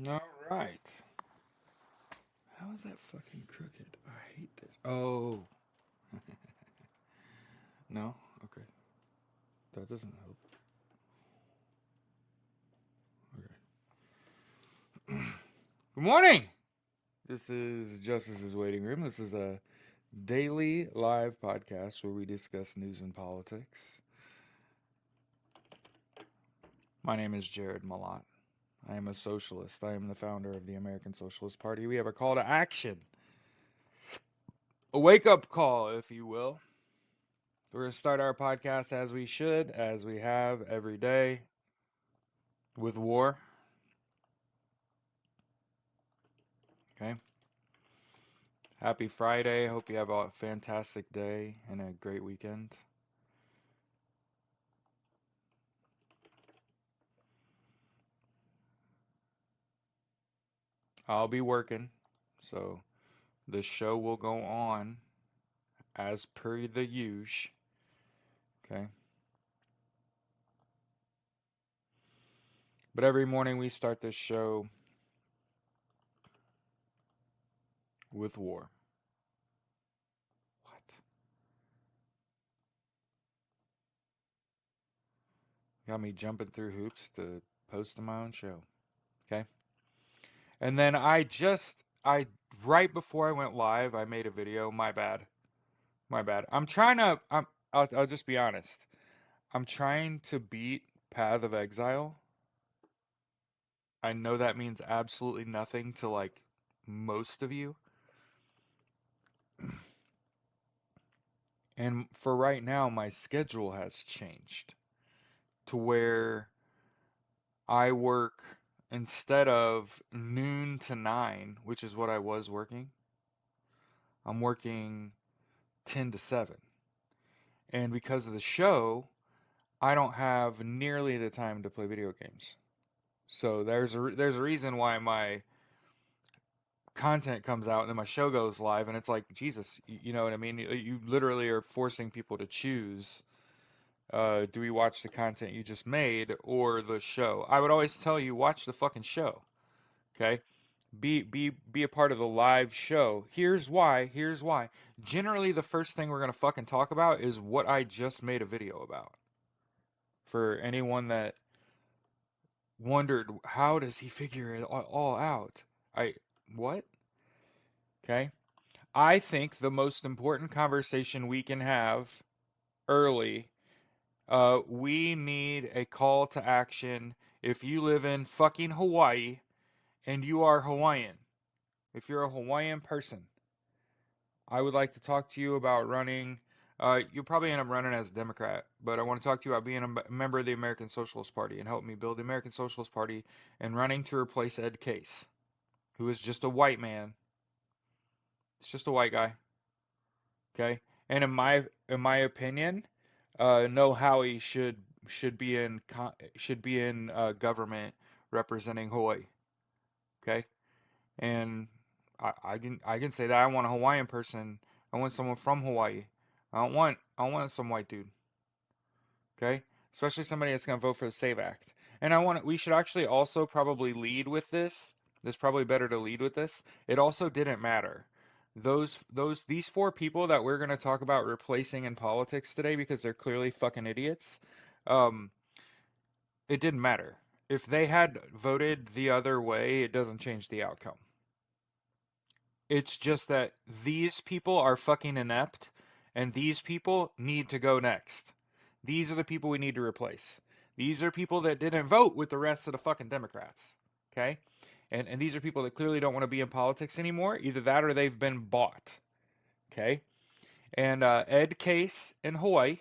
All right. How is that fucking crooked? I hate this. Oh, no? Okay. That doesn't help. Okay. Good morning! This is Justice's Waiting Room. This is a daily live podcast where we discuss news and politics. My name is Jared Malott. I am a socialist. I am the founder of the American Socialist Party. We have a call to action, a wake up call, if you will. We're going to start our podcast as we should, as we have every day, with war. Okay. Happy Friday. Hope you have a fantastic day and a great weekend. I'll be working, so the show will go on as per the usual. Okay. But every morning we start this show with war. What? Got me jumping through hoops to post on my own show. Okay. And then right before I went live, I made a video. My bad. My bad. I'll just be honest. I'm trying to beat Path of Exile. I know that means absolutely nothing to like most of you. And for right now, my schedule has changed to where I work instead of noon to 9, which is what I was working, I'm working 10 to 7. And because of the show, I don't have nearly the time to play video games. So there's a reason why my content comes out and then my show goes live and it's like Jesus, you know what I mean? You literally are forcing people to choose. Do we watch the content you just made or the show? I would always tell you watch the fucking show. Okay, be a part of the live show. Here's why. Here's why. Generally, the first thing we're gonna fucking talk about is what I just made a video about. For anyone that wondered how does he figure it all out, I what? Okay. I think the most important conversation we can have early, we need a call to action. If you live in fucking Hawaii and you are Hawaiian, if you're a Hawaiian person, I would like to talk to you about running. You'll probably end up running as a Democrat, but I want to talk to you about being a member of the American Socialist Party and help me build the American Socialist Party and running to replace Ed Case, who is just a white man. It's just a white guy. Okay, and in my opinion, no Howie should be in government representing Hawaii. Okay, and I can say that I want a Hawaiian person. I want someone from Hawaii. I don't want some white dude. Okay, especially somebody that's gonna vote for the Save Act. And we should actually also probably lead with this. It's probably better to lead with this. It also didn't matter. These four people that we're gonna talk about replacing in politics today because they're clearly fucking idiots. Um, it didn't matter. If they had voted the other way, it doesn't change the outcome. It's just that these people are fucking inept, and these people need to go next. These are the people we need to replace. These are people that didn't vote with the rest of the fucking Democrats. Okay? And these are people that clearly don't want to be in politics anymore. Either that or they've been bought. Okay? And Ed Case in Hawaii,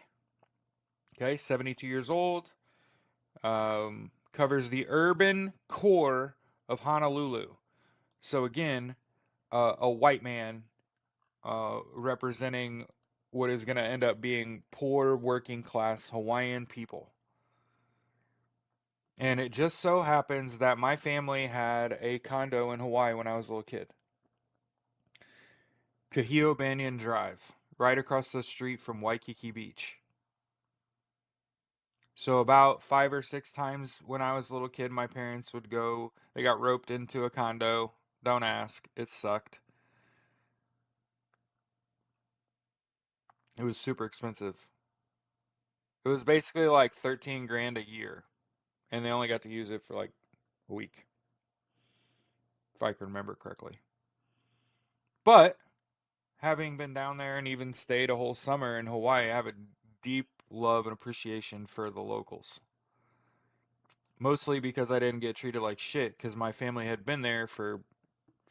okay, 72 years old, covers the urban core of Honolulu. So again, a white man representing what is going to end up being poor working class Hawaiian people. And it just so happens that my family had a condo in Hawaii when I was a little kid. Kahio Banyan Drive, right across the street from Waikiki Beach. So about 5 or 6 times when I was a little kid, my parents would go. They got roped into a condo. Don't ask. It sucked. It was super expensive. It was basically like 13 grand a year, and they only got to use it for like a week, if I can remember correctly. But having been down there and even stayed a whole summer in Hawaii, I have a deep love and appreciation for the locals. Mostly because I didn't get treated like shit because my family had been there for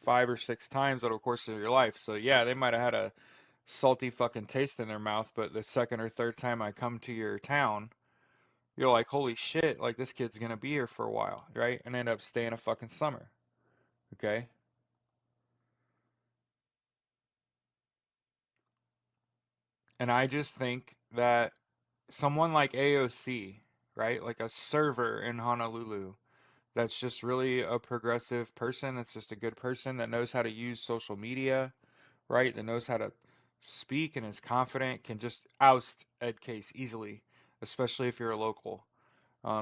5 or 6 times over the course of your life. So yeah, they might have had a salty fucking taste in their mouth, but the second or third time I come to your town, you're like, holy shit, like this kid's gonna be here for a while, right? And end up staying a fucking summer. Okay? And I just think that someone like AOC, right? Like a server in Honolulu that's just really a progressive person, that's just a good person that knows how to use social media, right? That knows how to speak and is confident, can just oust Ed Case easily, especially if you're a local.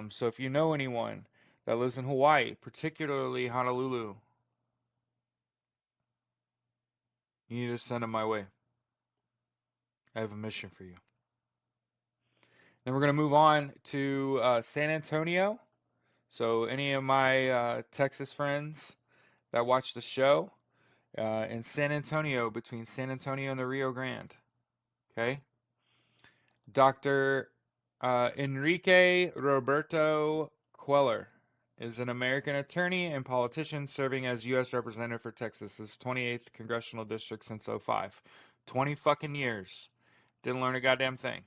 So if you know anyone that lives in Hawaii, particularly Honolulu, you need to send them my way. I have a mission for you. Then we're going to move on to San Antonio. So, any of my Texas friends that watch the show in San Antonio, between San Antonio and the Rio Grande, okay? Dr. Enrique Roberto Queller is an American attorney and politician serving as U.S. Representative for Texas's 28th Congressional District since '05. 20 fucking years. Didn't learn a goddamn thing.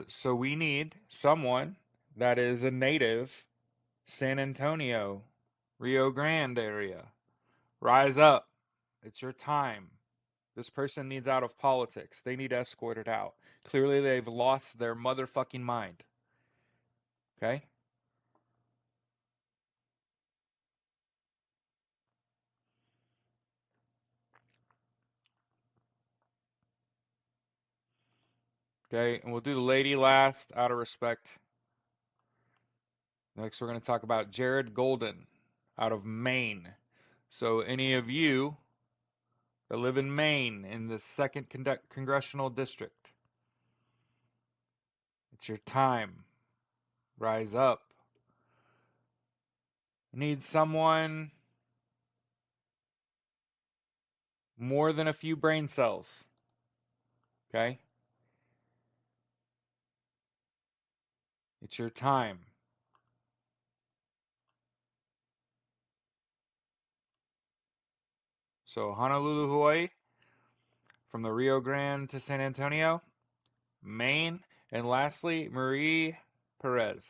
So we need someone that is a native San Antonio, Rio Grande area. Rise up. It's your time. This person needs out of politics. They need escorted out. Clearly, they've lost their motherfucking mind. Okay? Okay, and we'll do the lady last out of respect. Next, we're going to talk about Jared Golden out of Maine. So, any of you that live in Maine in the 2nd Congressional District, it's your time. Rise up. Need someone more than a few brain cells. Okay? It's your time. So, Honolulu, Hawaii, from the Rio Grande to San Antonio, Maine, and lastly, Marie Perez.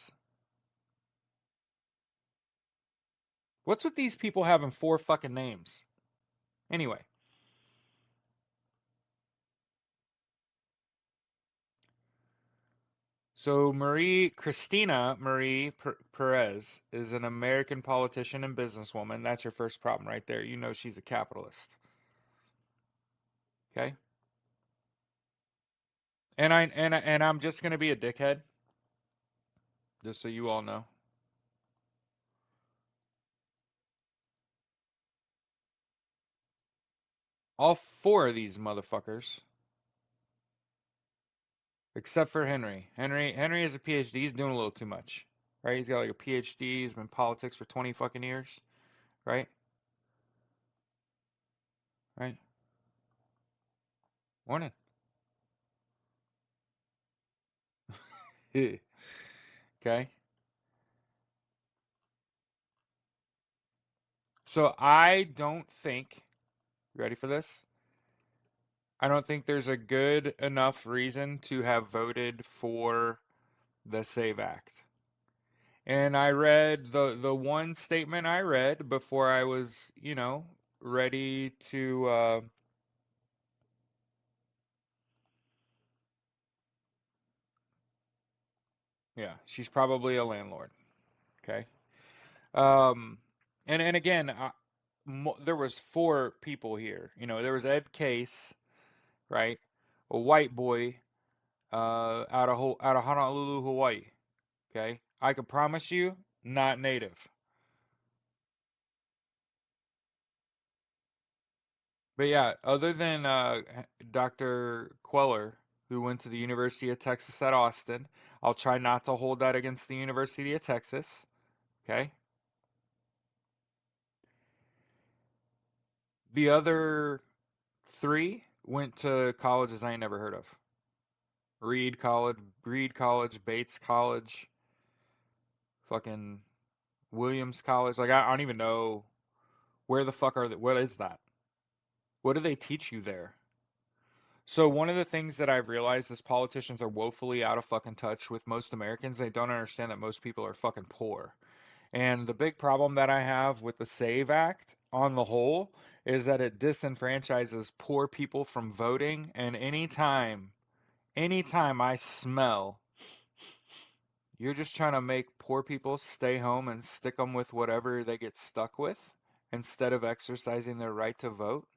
What's with these people having 4 fucking names? Anyway, so Christina Marie Perez is an American politician and businesswoman. That's your first problem right there. You know she's a capitalist. Okay? And I'm just going to be a dickhead, just so you all know. All 4 of these motherfuckers, except for Henry. Henry has a PhD. He's doing a little too much, right? He's got like a PhD. He's been in politics for 20 fucking years, right? Right? Morning. Okay. So I don't think, ready for this? I don't think there's a good enough reason to have voted for the SAVE Act. And I read the one statement I read before I was, ready to yeah, she's probably a landlord, okay? Um and again, there was 4 people here. There was Ed Case, right? A white boy out of Honolulu, Hawaii. Okay, I can promise you, not native. But yeah, other than Dr. Queller, who went to the University of Texas at Austin, I'll try not to hold that against the University of Texas. Okay. The other three went to colleges I ain't never heard of. Reed College, Bates College, fucking Williams College. Like I don't even know where the fuck are they, what is that? What do they teach you there? So one of the things that I've realized is politicians are woefully out of fucking touch with most Americans. They don't understand that most people are fucking poor. And the big problem that I have with the SAVE Act on the whole is that it disenfranchises poor people from voting. And anytime I smell you're just trying to make poor people stay home and stick them with whatever they get stuck with instead of exercising their right to vote,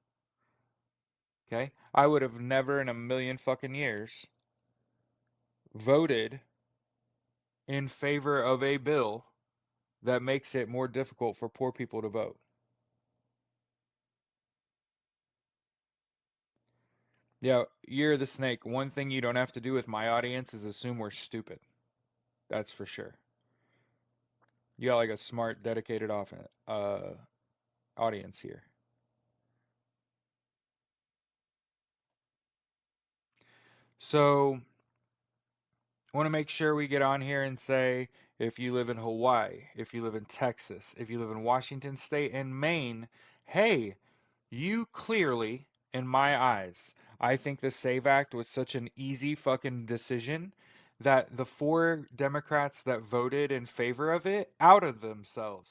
okay? I would have never in a million fucking years voted in favor of a bill that makes it more difficult for poor people to vote. Yeah, you're the snake. One thing you don't have to do with my audience is assume we're stupid. That's for sure. You got like a smart, dedicated audience here. So, I want to make sure we get on here and say if you live in Hawaii, if you live in Texas, if you live in Washington State and Maine, hey, you clearly, in my eyes, I think the SAVE Act was such an easy fucking decision that the four Democrats that voted in favor of it outed themselves.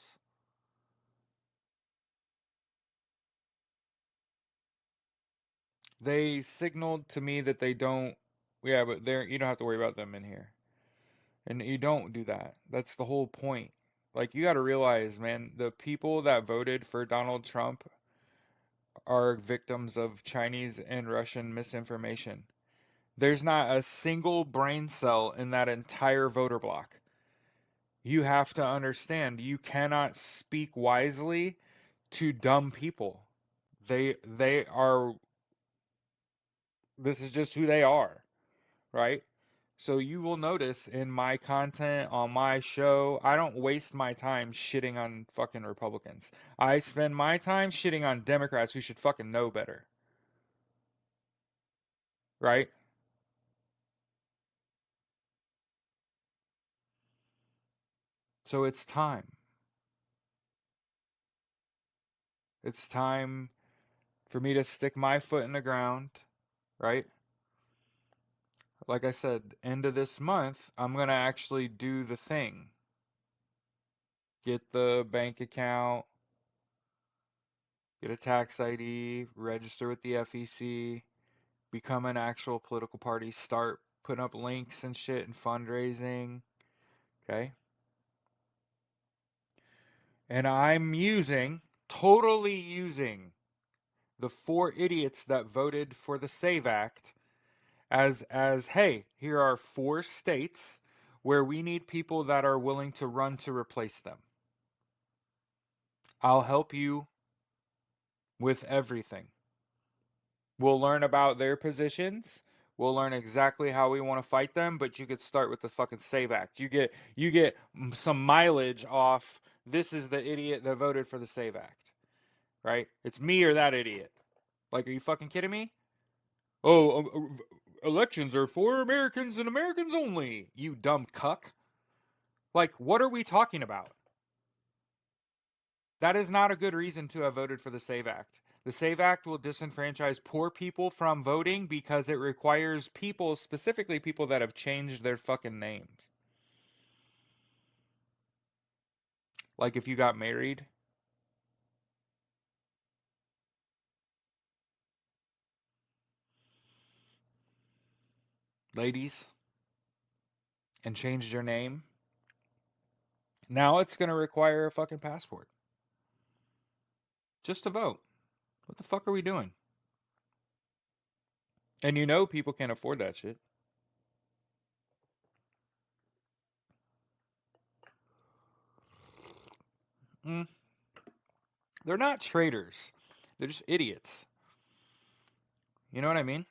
They signaled to me that they don't. Yeah, but they're you don't have to worry about them in here. And you don't do that. That's the whole point. Like, you got to realize, man, the people that voted for Donald Trump are victims of Chinese and Russian misinformation. There's not a single brain cell in that entire voter block. You have to understand, you cannot speak wisely to dumb people. They are this is just who they are, right? So you will notice in my content on my show, I don't waste my time shitting on fucking Republicans. I spend my time shitting on Democrats who should fucking know better. Right? So it's time. It's time for me to stick my foot in the ground, right? Like I said, end of this month, I'm going to actually do the thing. Get the bank account, get a tax ID, register with the FEC, become an actual political party, start putting up links and shit and fundraising. Okay. And I'm totally using the four idiots that voted for the SAVE Act as hey, here are four states where we need people that are willing to run to replace them. I'll help you with everything. We'll learn about their positions. We'll learn exactly how we want to fight them, but you could start with the fucking SAVE Act. You get some mileage off this is the idiot that voted for the SAVE Act. Right? It's me or that idiot. Like, are you fucking kidding me? Oh, elections are for Americans and Americans only. You dumb cuck. Like, what are we talking about? That is not a good reason to have voted for the SAVE Act. The SAVE Act will disenfranchise poor people from voting because it requires people, specifically people that have changed their fucking names. Like if you got married, ladies, and changed your name, now it's going to require a fucking passport just to vote. What the fuck are we doing? And you know people can't afford that shit. Mm, they're not traitors. They're just idiots. You know what I mean?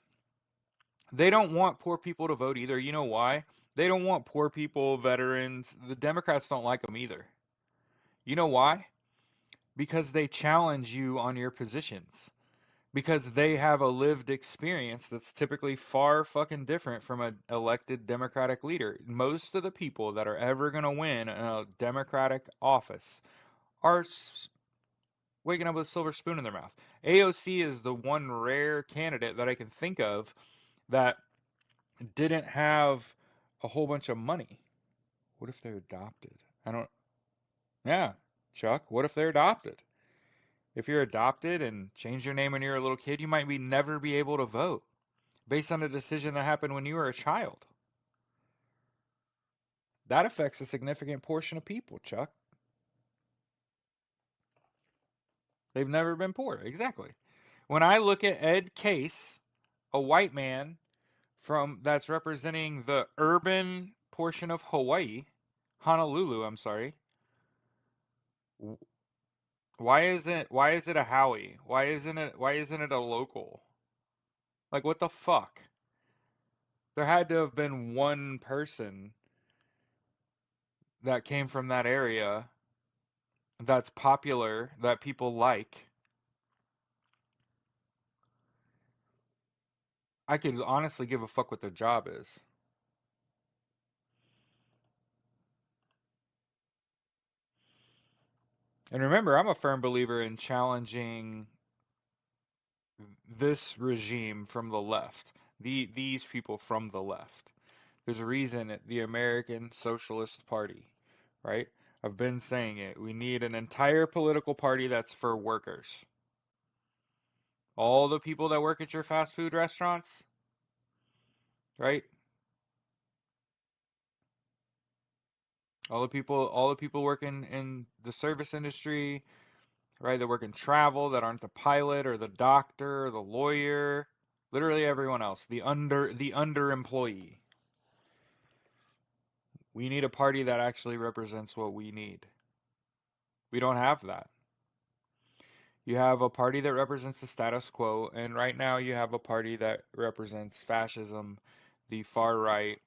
They don't want poor people to vote either. You know why? They don't want poor people, veterans. The Democrats don't like them either. You know why? Because they challenge you on your positions. Because they have a lived experience that's typically far fucking different from an elected Democratic leader. Most of the people that are ever going to win a Democratic office are waking up with a silver spoon in their mouth. AOC is the one rare candidate that I can think of that didn't have a whole bunch of money. What if they're adopted? I don't. Yeah, Chuck. What if they're adopted? If you're adopted and change your name when you're a little kid, you might never be able to vote based on a decision that happened when you were a child. That affects a significant portion of people, Chuck. They've never been poor. Exactly. When I look at Ed Case, a white man from that's representing the urban portion of Hawaii, Honolulu, I'm sorry. Why is it a Howie? Why isn't it a local? Like what the fuck? There had to have been one person that came from that area that's popular that people like. I could honestly give a fuck what their job is. And remember, I'm a firm believer in challenging this regime from the left. These people from the left. There's a reason the American Socialist Party, right? I've been saying it. We need an entire political party that's for workers. All the people that work at your fast food restaurants, right? All the people working in the service industry, right? That work in travel, that aren't the pilot or the doctor or the lawyer, literally everyone else, the under employee. We need a party that actually represents what we need. We don't have that. You have a party that represents the status quo, and right now you have a party that represents fascism, the far right,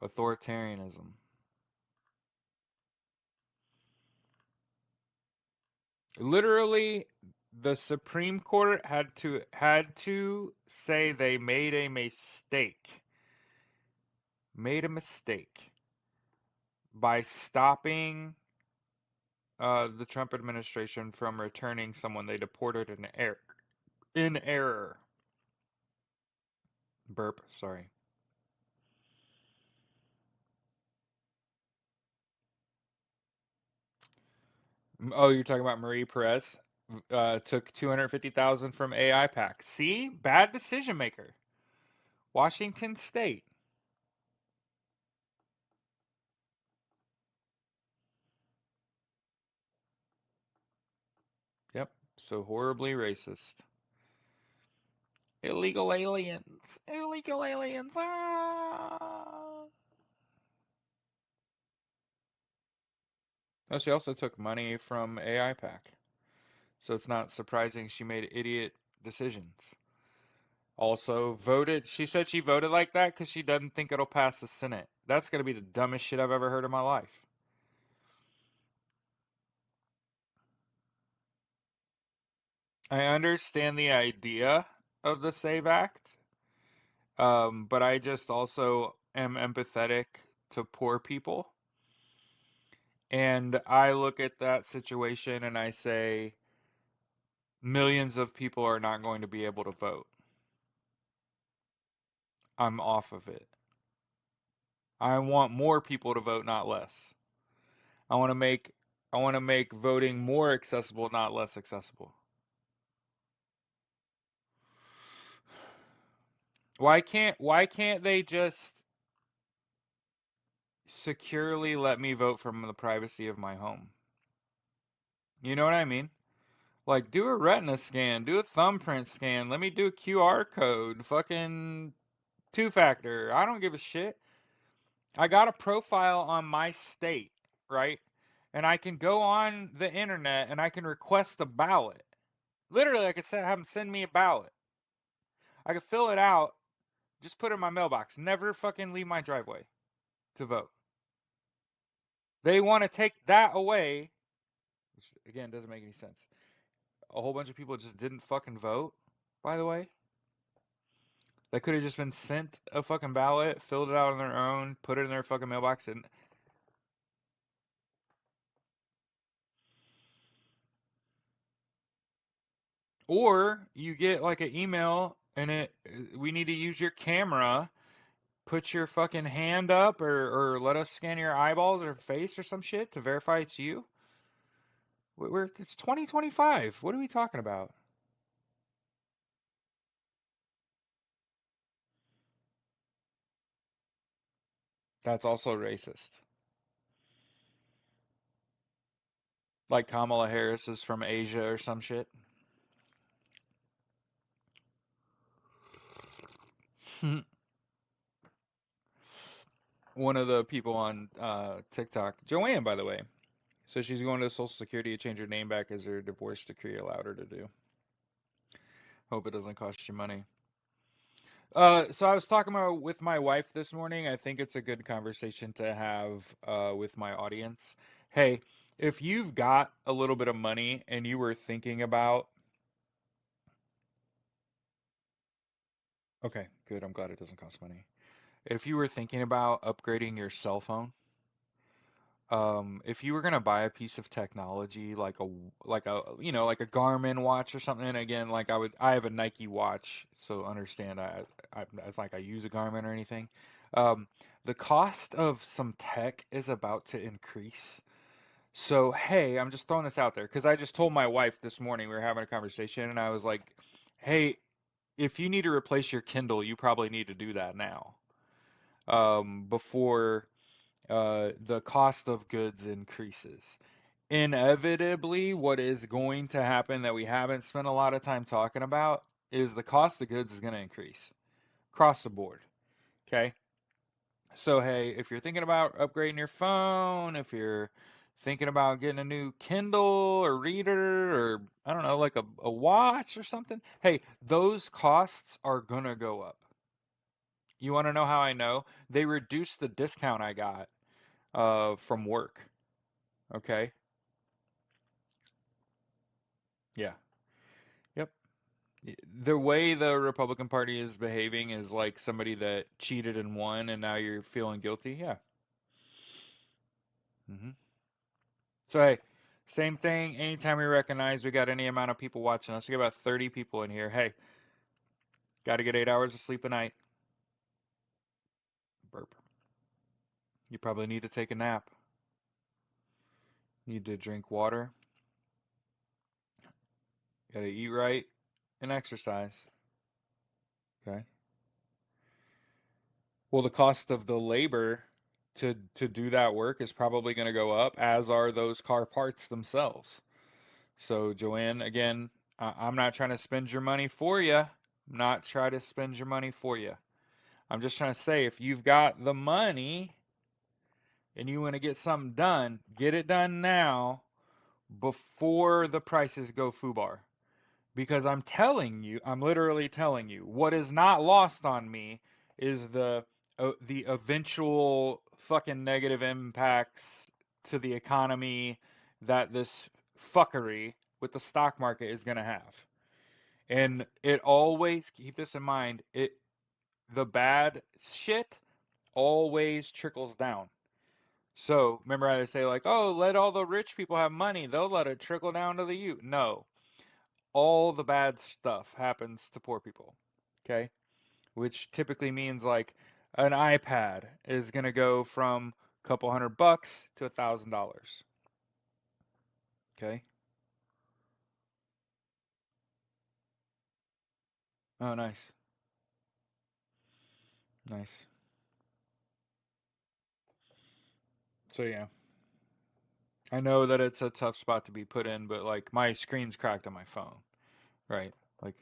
authoritarianism. Literally, the Supreme Court had to say they made a mistake. Made a mistake by stopping the Trump administration from returning someone they deported in error. In error. Burp. Sorry. Oh, you're talking about Marie Perez? Took 250,000 from AI Pack. See, bad decision maker. Washington State. Yep. So horribly racist. Illegal aliens. Illegal aliens. Ah. Oh, she also took money from AI Pack. So it's not surprising she made idiot decisions. Also voted. She said she voted like that because she doesn't think it'll pass the Senate. That's going to be the dumbest shit I've ever heard in my life. I understand the idea of the SAVE Act, but I just also am empathetic to poor people. And I look at that situation and I say, millions of people are not going to be able to vote. I'm off of it. I want more people to vote, not less. I want to make I want to make voting more accessible, not less accessible. Why can't they just securely let me vote from the privacy of my home? You know what I mean? Like do a retina scan, do a thumbprint scan, let me do a QR code, fucking two factor. I don't give a shit. I got a profile on my state, right? and I can go on the internet and I can request a ballot. Literally, I could have them send me a ballot. I could fill it out, just put it in my mailbox, never fucking leave my driveway to vote. They want to take that away, which again doesn't make any sense. A whole bunch of people just didn't fucking vote, by the way. They could have just been sent a fucking ballot, filled it out on their own, put it in their fucking mailbox, and or you get like an email and we need to use your camera, put your fucking hand up, or let us scan your eyeballs or face or some shit to verify it's you. It's 2025. What are we talking about? That's also racist. Like Kamala Harris is from Asia or some shit. One of the people on TikTok, Joanne, by the way, so she's going to Social Security to change her name back as her divorce decree allowed her to do. Hope it doesn't cost you money. So I was talking about with my wife this morning. I think it's a good conversation to have with my audience. Hey, if you've got a little bit of money and you were thinking about, okay, good. I'm glad it doesn't cost money. If you were thinking about upgrading your cell phone, if you were gonna buy a piece of technology like a Garmin watch or something, again, like I have a Nike watch, so understand it's like I use a Garmin or anything. Um, the cost of some tech is about to increase. So hey, I'm just throwing this out there because I just told my wife this morning we were having a conversation and I was like, hey, if you need to replace your Kindle, you probably need to do that now, before the cost of goods increases. Inevitably, what is going to happen that we haven't spent a lot of time talking about is the cost of goods is going to increase across the board. Okay. So, hey, if you're thinking about upgrading your phone, if you're thinking about getting a new Kindle or reader or, I don't know, like a watch or something, hey, those costs are going to go up. You want to know how I know? They reduced the discount I got from work. Okay. Yeah. Yep. The way the Republican Party is behaving is like somebody that cheated and won, and now you're feeling guilty. Yeah. hmm So hey, same thing. Anytime we recognize we got any amount of people watching us, we got about 30 people in here. Hey, got to get 8 hours of sleep a night. Burp. You probably need to take a nap. Need to drink water. Got to eat right and exercise. Okay. Well, the cost of the labor to do that work is probably going to go up, as are those car parts themselves. So, Joanne, again, I'm not trying to spend your money for you. I'm not trying to spend your money for you. I'm just trying to say if you've got the money and you want to get something done, get it done now before the prices go foobar. Because I'm telling you, I'm literally telling you, what is not lost on me is the eventual fucking negative impacts to the economy that this fuckery with the stock market is going to have. And it always, keep this in mind, the bad shit always trickles down. So remember how they say like, oh, let all the rich people have money, they'll let it trickle down to the you. No, all the bad stuff happens to poor people. Okay, which typically means like an iPad is gonna go from a couple $100 to $1,000. Okay. Oh, nice, nice. So yeah, I know that it's a tough spot to be put in, but like my screen's cracked on my phone, right? Like,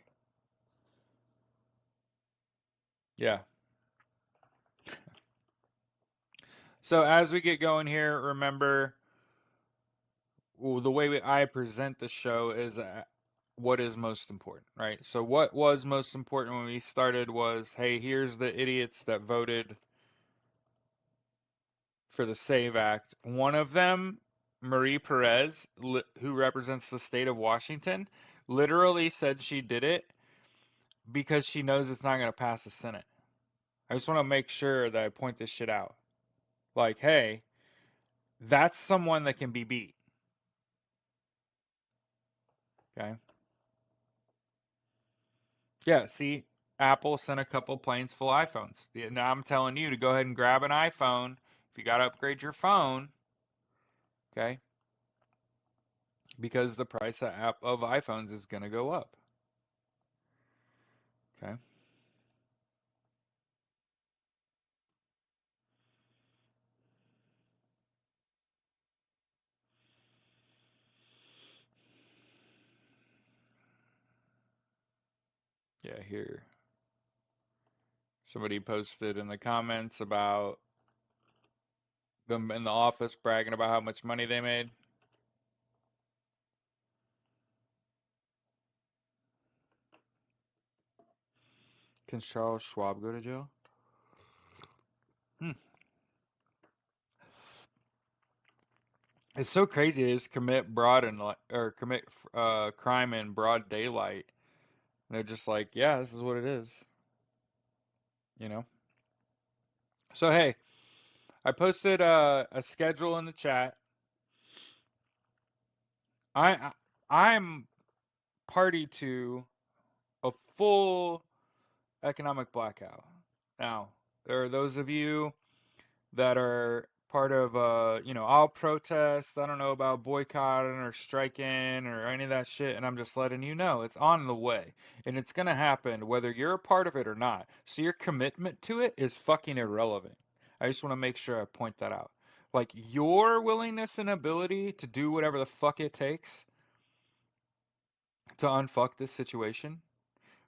yeah. So as we get going here, remember the way I present the show is what is most important, right? So what was most important when we started was, hey, here's the idiots that voted for the SAVE Act. One of them, Marie Perez, who represents the state of Washington, literally said she did it because she knows it's not going to pass the Senate. I just want to make sure that I point this shit out. Like, hey, that's someone that can be beat. Okay. Yeah, see, Apple sent a couple planes full of iPhones. Now I'm telling you to go ahead and grab an iPhone. If you got to upgrade your phone, okay, because the price of iPhones is going to go up. Okay. Yeah, here. Somebody posted in the comments about them in the office bragging about how much money they made. Can Charles Schwab go to jail? Hmm. It's so crazy. They just commit commit crime in broad daylight. And they're just like, yeah, this is what it is. You know. So hey, I posted a schedule in the chat. I I'm party to a full economic blackout. Now, there are those of you that are part of I'll protest, I don't know about boycotting or striking or any of that shit, and I'm just letting you know it's on the way and it's going to happen whether you're a part of it or not. So your commitment to it is fucking irrelevant. I just want to make sure I point that out. Like your willingness and ability to do whatever the fuck it takes to unfuck this situation.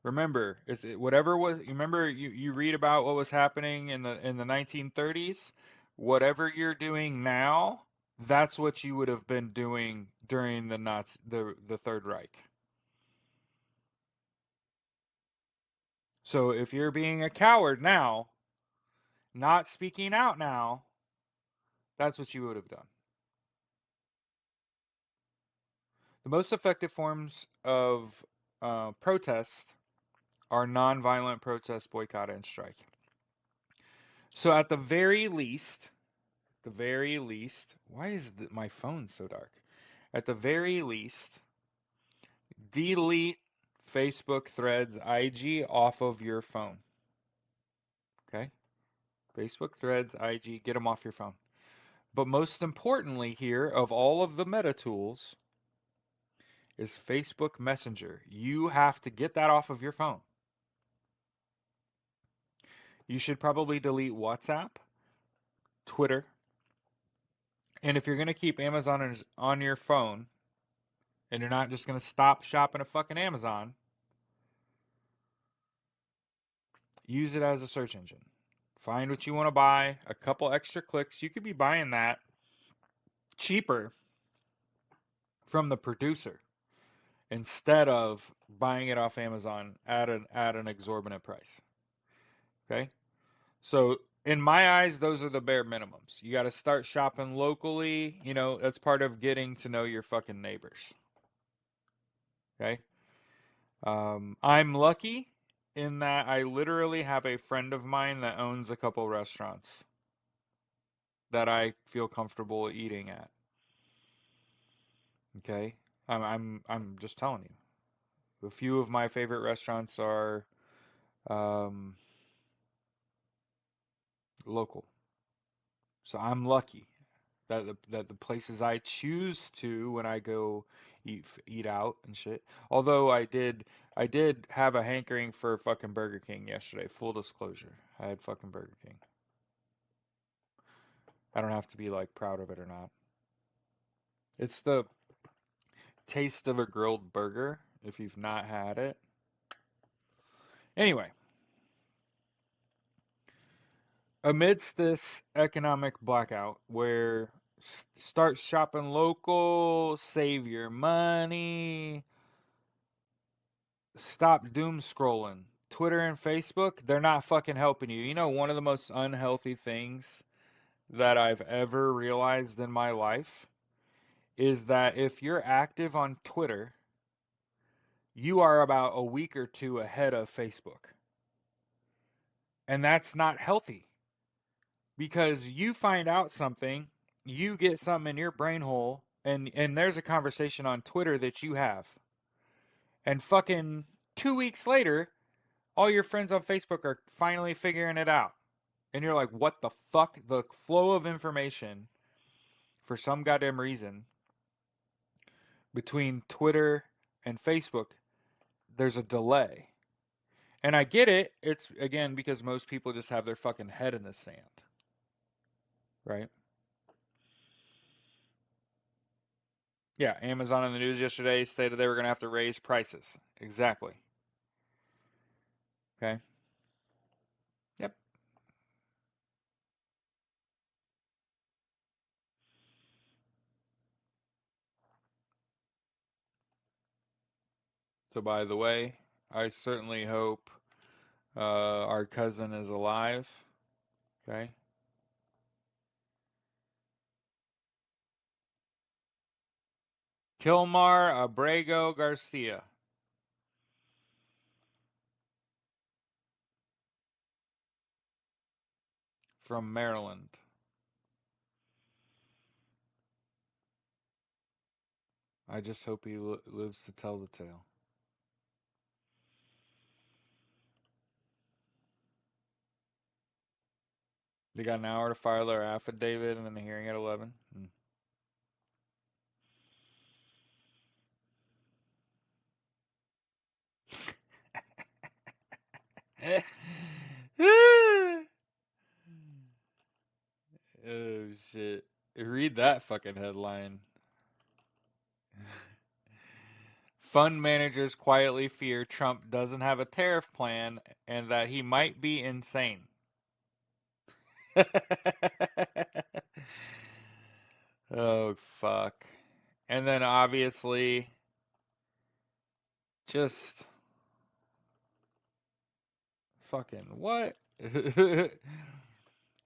Remember, is it whatever was? You remember you read about what was happening in the 1930s. Whatever you're doing now, that's what you would have been doing during the Third Reich. So if you're being a coward now, not speaking out now, that's what you would have done. The most effective forms of protest are nonviolent protest, boycott, and strike. So at the very least, why is my phone so dark? At the very least, delete Facebook, Threads, IG off of your phone. Okay? Facebook, Threads, IG, get them off your phone. But most importantly here, of all of the meta tools, is Facebook Messenger. You have to get that off of your phone. You should probably delete WhatsApp, Twitter, and if you're going to keep Amazon on your phone, and you're not just going to stop shopping at fucking Amazon, use it as a search engine. Find what you want to buy, a couple extra clicks. You could be buying that cheaper from the producer instead of buying it off Amazon at an exorbitant price. Okay? So in my eyes, those are the bare minimums. You got to start shopping locally. You know, that's part of getting to know your fucking neighbors. Okay? I'm lucky in that I literally have a friend of mine that owns a couple restaurants that I feel comfortable eating at. Okay, I'm just telling you. A few of my favorite restaurants are um, local, so I'm lucky that the places I choose to when I go eat out and shit. Although I did have a hankering for fucking Burger King yesterday. Full disclosure, I had fucking Burger King. I don't have to be like proud of it or not. It's the taste of a grilled burger if you've not had it. Anyway, amidst this economic blackout where Start shopping local, save your money, stop doom scrolling. Twitter and Facebook, they're not fucking helping you. You know, one of the most unhealthy things that I've ever realized in my life is that if you're active on Twitter, you are about a week or two ahead of Facebook. And that's not healthy because you find out something, you get something in your brain hole, and there's a conversation on Twitter that you have. And fucking 2 weeks later, all your friends on Facebook are finally figuring it out. And you're like, what the fuck? The flow of information, for some goddamn reason, between Twitter and Facebook, there's a delay. And I get it. It's, again, because most people just have their fucking head in the sand. Right? Yeah, Amazon in the news yesterday stated they were going to have to raise prices. Exactly. Okay. Yep. So, by the way, I certainly hope our cousin is alive. Okay. Kilmar Abrego Garcia from Maryland. I just hope he lives to tell the tale. They got an hour to file their affidavit and then a hearing at 11. Oh shit. Read that fucking headline. Fund managers quietly fear Trump doesn't have a tariff plan and that he might be insane. Oh fuck. And then obviously just fucking what?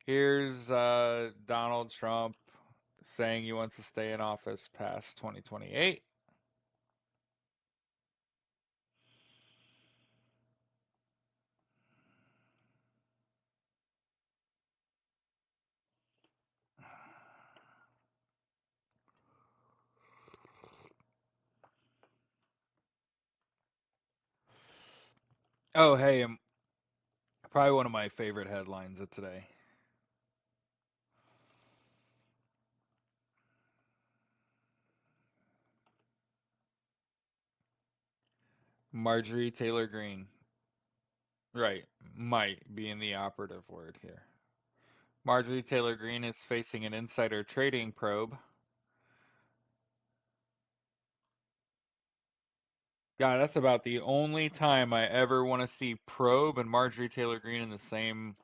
Here's Donald Trump saying he wants to stay in office past 2028. Oh, hey, probably one of my favorite headlines of today. Marjorie Taylor Greene. Right, might being the operative word here. Marjorie Taylor Greene is facing an insider trading probe. God, that's about the only time I ever want to see probe and Marjorie Taylor Greene in the same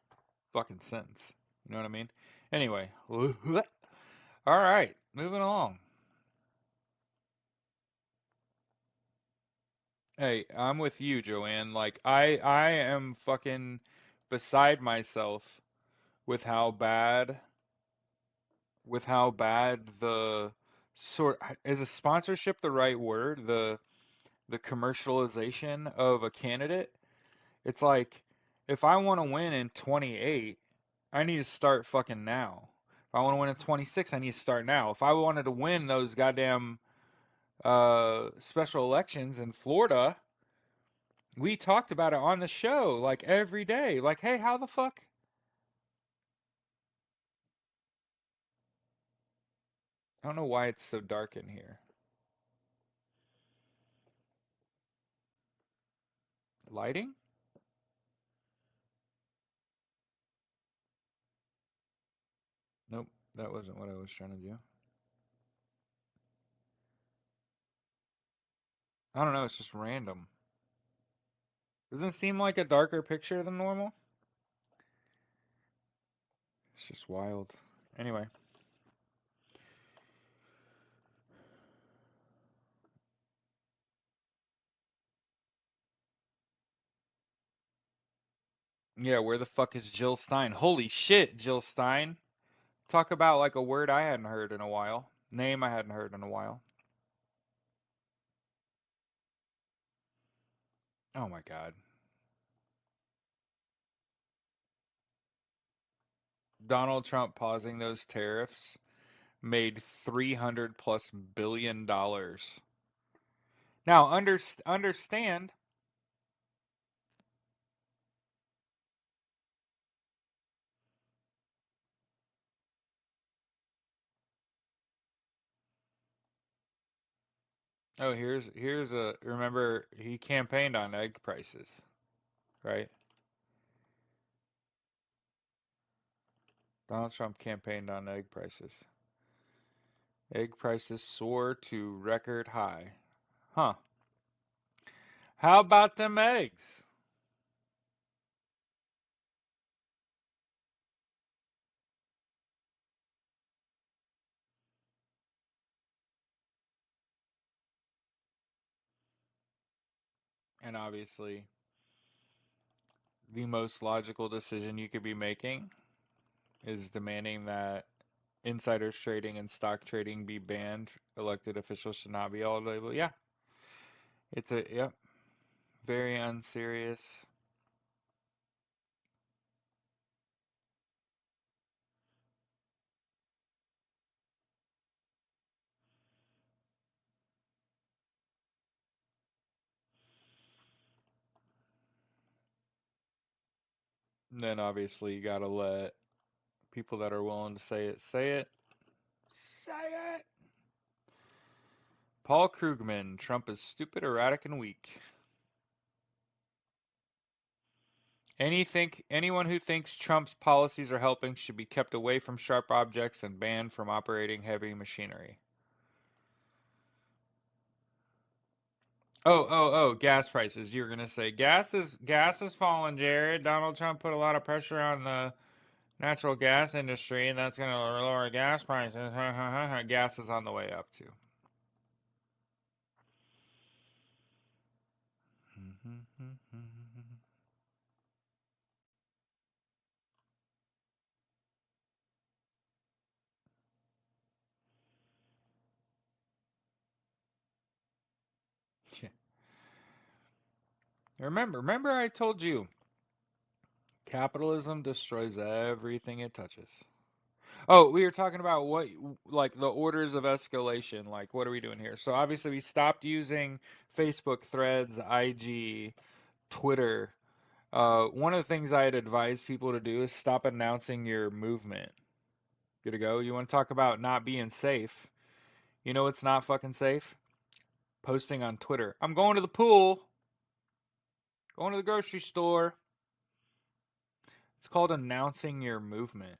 fucking sentence. You know what I mean? Anyway, all right, moving along. Hey, I'm with you, Joanne. Like I am fucking beside myself with how bad the sort is a sponsorship the right word? The commercialization of a candidate. It's like if I want to win in 28, I need to start fucking now. If I want to win in 26, I need to start now. If I wanted to win those goddamn special elections in Florida, we talked about it on the show like every day. Like, hey, how the fuck? I don't know why it's so dark in here. Lighting? Nope, that wasn't what I was trying to do. I don't know, it's just random. Doesn't it seem like a darker picture than normal? It's just wild. Anyway. Yeah, where the fuck is Jill Stein? Holy shit, Jill Stein. Talk about like a word I hadn't heard in a while. Name I hadn't heard in a while. Oh my god. Donald Trump pausing those tariffs made 300 plus billion dollars. Now understand. Oh, here's a remember he campaigned on egg prices, right? Donald Trump campaigned on egg prices. Egg prices soar to record high. Huh. How about them eggs? And obviously, the most logical decision you could be making is demanding that insiders trading and stock trading be banned. Elected officials should not be able. Yeah, it's a yep, very unserious. And then obviously you gotta let people that are willing to say it say it. Say it. Paul Krugman, Trump is stupid, erratic, and weak. Anyone who thinks Trump's policies are helping should be kept away from sharp objects and banned from operating heavy machinery. Oh, gas prices. You were gonna say gas is falling, Jared. Donald Trump put a lot of pressure on the natural gas industry, and that's gonna lower gas prices. Gas is on the way up too. Remember, I told you, capitalism destroys everything it touches. Oh, we were talking about what, like the orders of escalation. Like, what are we doing here? So obviously, we stopped using Facebook, Threads, IG, Twitter. One of the things I had advised people to do is stop announcing your movement. Good to go. You want to talk about not being safe? You know it's not fucking safe? Posting on Twitter. I'm going to the pool. Going to the grocery store. It's called announcing your movement.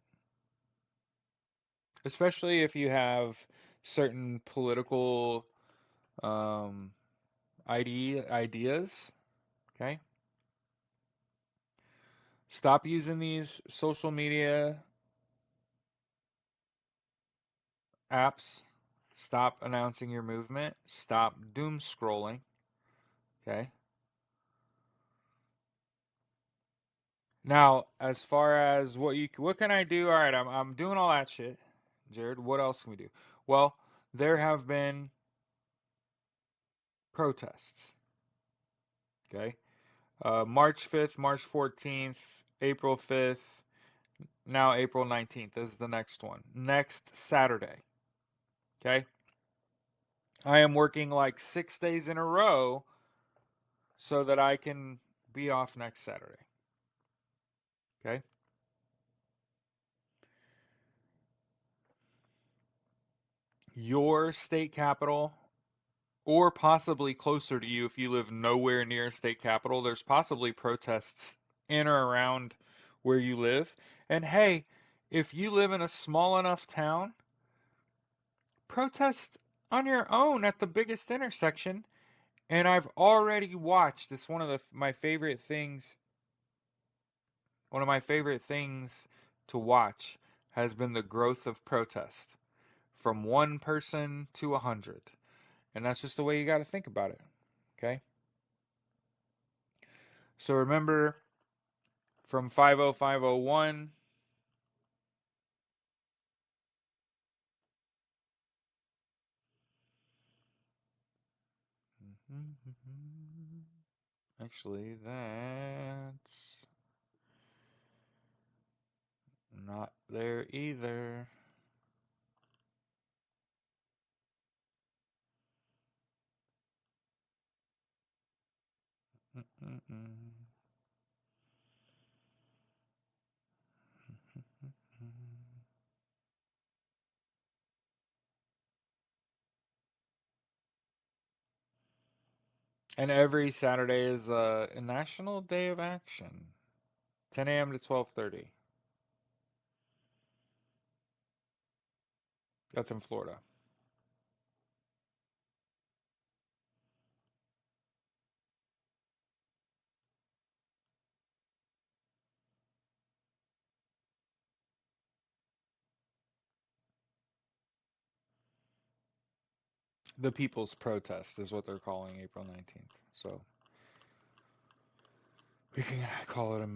Especially if you have certain political um, ideas. Okay? Stop using these social media apps. Stop announcing your movement. Stop doom scrolling. Okay? Now, as far as what can I do? All right, I'm doing all that shit. Jared, what else can we do? Well, there have been protests. Okay? March 5th, March 14th, April 5th, now April 19th is the next one. Next Saturday. Okay? I am working like 6 days in a row so that I can be off next Saturday. Okay? Your state capital, or possibly closer to you if you live nowhere near state capital, there's possibly protests in or around where you live. And hey, if you live in a small enough town, protest on your own at the biggest intersection. And I've already watched. It's one of my favorite things. One of my favorite things to watch has been the growth of protest from one person to 100. And that's just the way you got to think about it. Okay? So remember, From 50501. Actually, that's not there either. And every Saturday is a National Day of Action, 10 a.m. to 12:30. That's in Florida. The People's Protest is what they're calling April 19th. So we can call it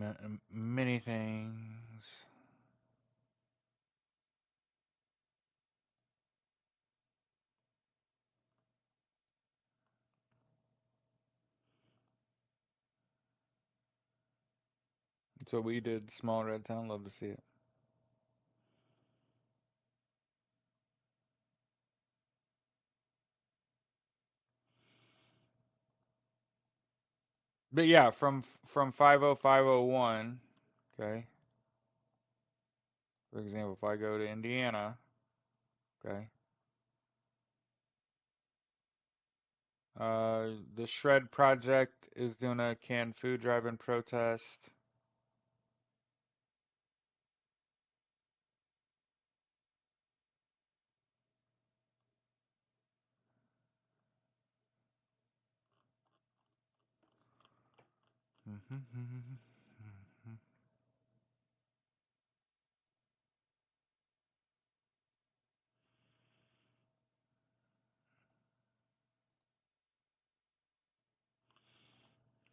many things. So we did Small Red Town. Love to see it. But yeah, from 50501. Okay. For example, if I go to Indiana, okay, the Shred Project is doing a canned food drive-in protest.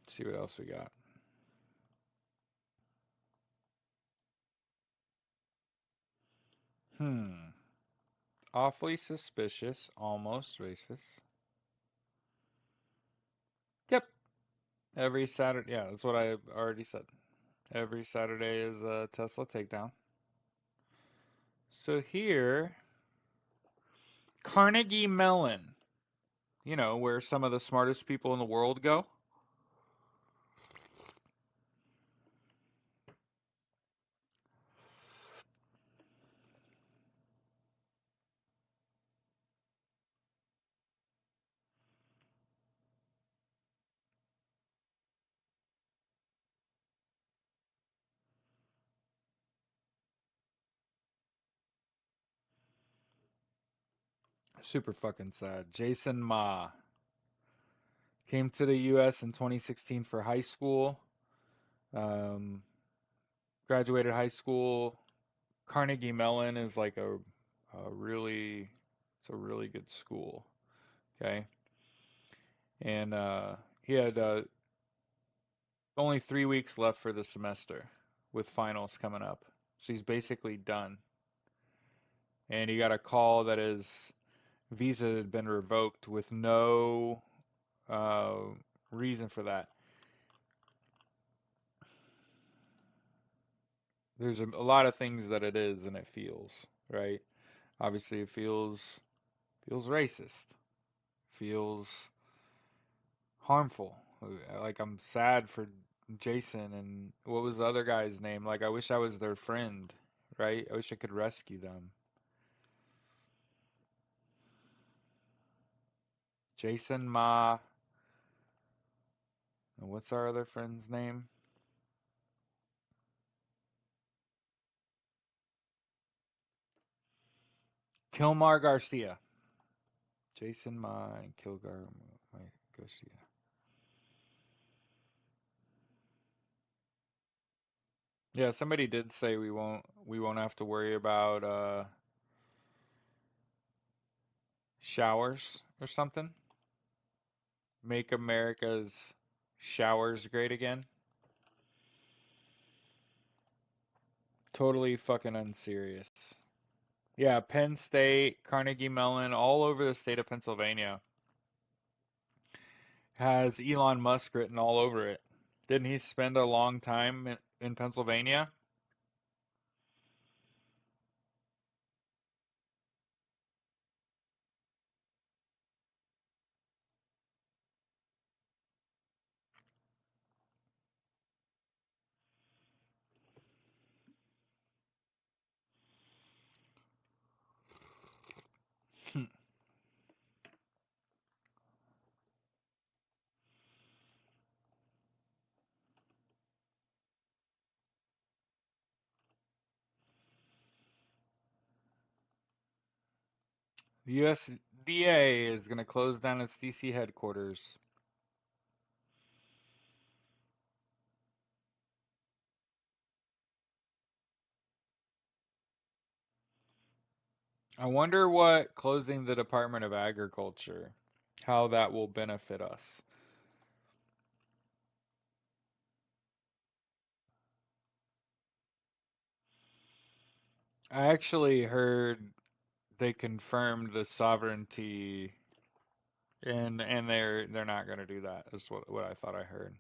See what else we got. Awfully suspicious, almost racist. Yep. Every Saturday, yeah, that's what I already said. Every Saturday is a Tesla takedown. So here, Carnegie Mellon, you know, where some of the smartest people in the world go. Super fucking sad. Jason Ma came to the U.S. in 2016 for high school. Um, Graduated high school. Carnegie Mellon is like it's a really good school. Okay, and he had only 3 weeks left for the semester, with finals coming up. So he's basically done. And he got a call that his visa had been revoked with no uh, reason for that. There's a lot of things that it is and it feels, right? Obviously, it feels racist, feels harmful. Like I'm sad for Jason and what was the other guy's name? Like I wish I was their friend, right? I wish I could rescue them. Jason Ma. And what's our other friend's name? Kilmar Garcia. Jason Ma and Kilgar Garcia. Yeah, somebody did say we won't have to worry about showers or something. Make America's showers great again. totally fucking unserious. Yeah, Penn State, Carnegie Mellon, all over the state of Pennsylvania has Elon Musk written all over it. Didn't he spend a long time in Pennsylvania? The USDA is going to close down its DC headquarters. I wonder what closing the Department of Agriculture, how that will benefit us. I actually heard they confirmed the sovereignty, and they're not going to do that. Is what I thought I heard.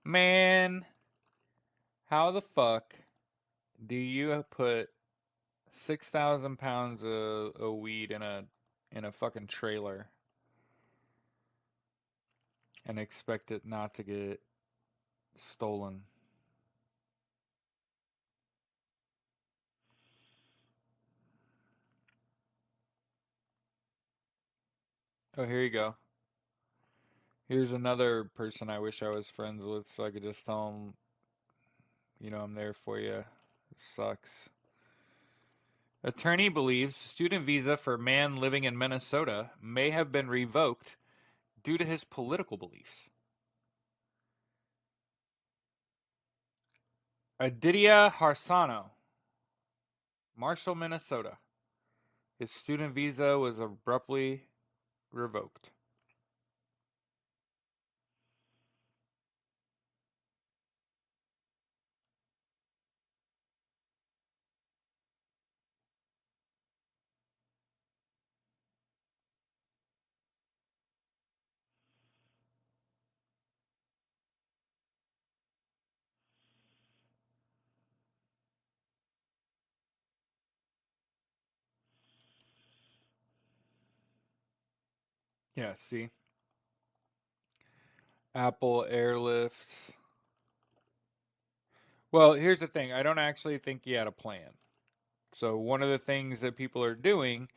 Man, how the fuck do you put 6,000 pounds of weed in a fucking trailer and expect it not to get stolen? Oh, here you go. Here's another person I wish I was friends with so I could just tell them, I'm there for you. It sucks. Attorney believes student visa for man living in Minnesota may have been revoked due to his political beliefs. Aditya Harsano, Marshall, Minnesota. His student visa was abruptly revoked. Yeah, see? Apple airlifts. Well, here's the thing. I don't actually think he had a plan. So one of the things that people are doing,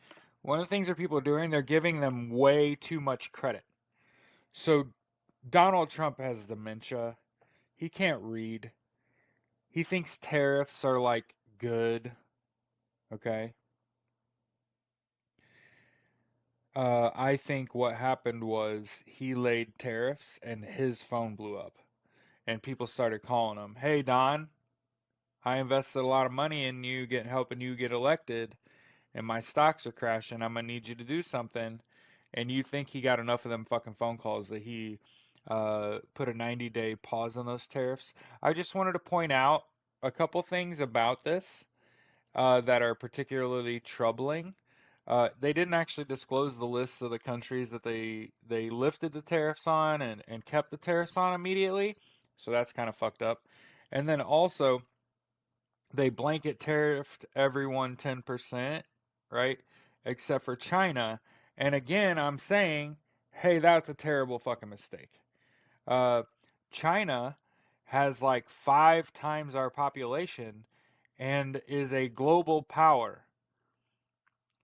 they're giving them way too much credit. So Donald Trump has dementia. He can't read. He thinks tariffs are like good. Okay. I think what happened was he laid tariffs and his phone blew up. And people started calling him, "Hey Don, I invested a lot of money in you helping you get elected and my stocks are crashing. I'm gonna need you to do something." And you think he got enough of them fucking phone calls that he put a 90-day pause on those tariffs? I just wanted to point out a couple things about this that are particularly troubling. They didn't actually disclose the lists of the countries that they lifted the tariffs on and kept the tariffs on immediately. So that's kind of fucked up. And then also, they blanket tariffed everyone 10%, right? Except for China. And again, I'm saying, hey, that's a terrible fucking mistake. Uh, China has like 5 times our population and is a global power.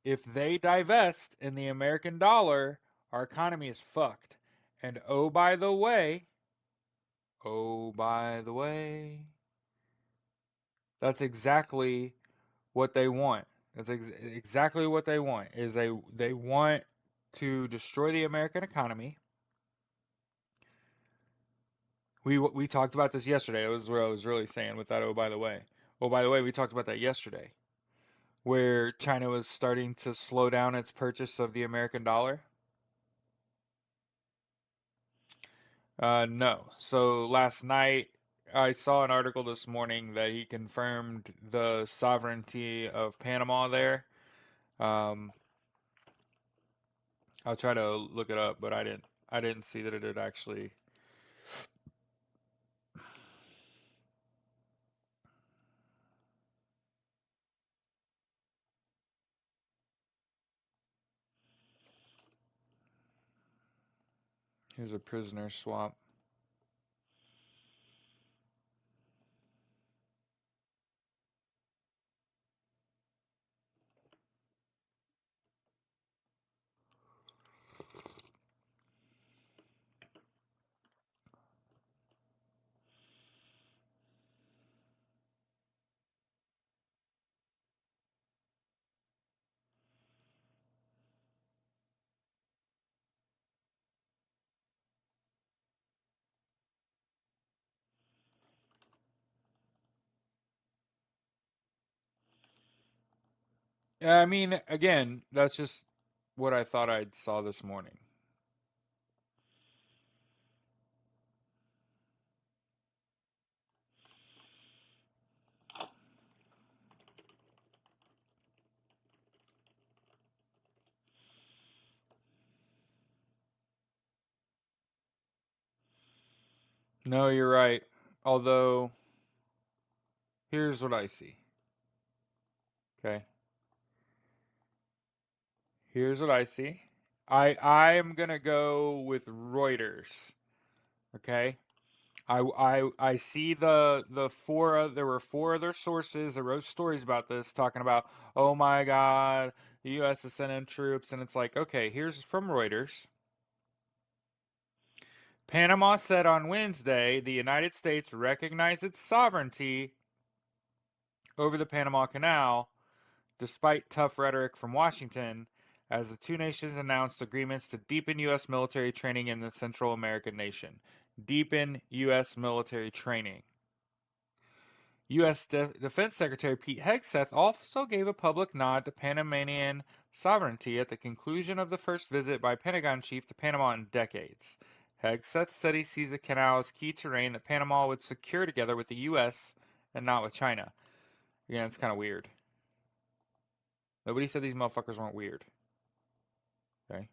If they divest in the American dollar, our economy is fucked. And oh, by the way, that's exactly what they want. That's exactly what they want. They want to destroy the American economy. We talked about this yesterday. It was what I was really saying with that. Oh, by the way, we talked about that yesterday. where China was starting to slow down its purchase of the American dollar? No. So last night I saw an article this morning that he confirmed the sovereignty of Panama there. Um, I'll try to look it up, but I didn't see that it had actually. Here's a prisoner swap. Yeah, I mean, again, that's just what I thought I saw this morning. No, you're right. Although, here's what I see. Okay. Here's what I see. I'm gonna go with Reuters. Okay. I see the there were four other sources that wrote stories about this talking about, oh my god, the US is sending troops, and it's like, okay, here's from Reuters. Panama said on Wednesday the United States recognized its sovereignty over the Panama Canal despite tough rhetoric from Washington, as the two nations announced agreements to deepen U.S. military training in the Central American nation. Deepen U.S. military training. U.S. Defense Secretary Pete Hegseth also gave a public nod to Panamanian sovereignty at the conclusion of the first visit by Pentagon chief to Panama in decades. Hegseth said he sees the canal as key terrain that Panama would secure together with the U.S. and not with China. Again, it's kind of weird. Nobody said these motherfuckers weren't weird. Okay.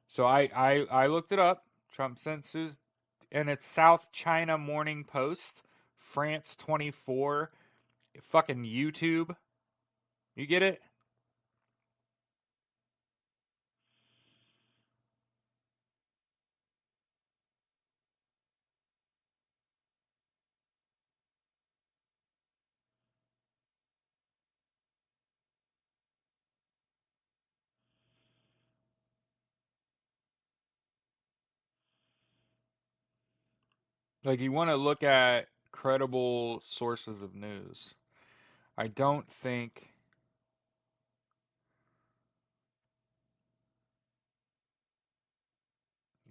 So I looked it up. Trump census, and it's South China Morning Post, France 24, fucking YouTube. You get it? Like, you want to look at credible sources of news. I don't think,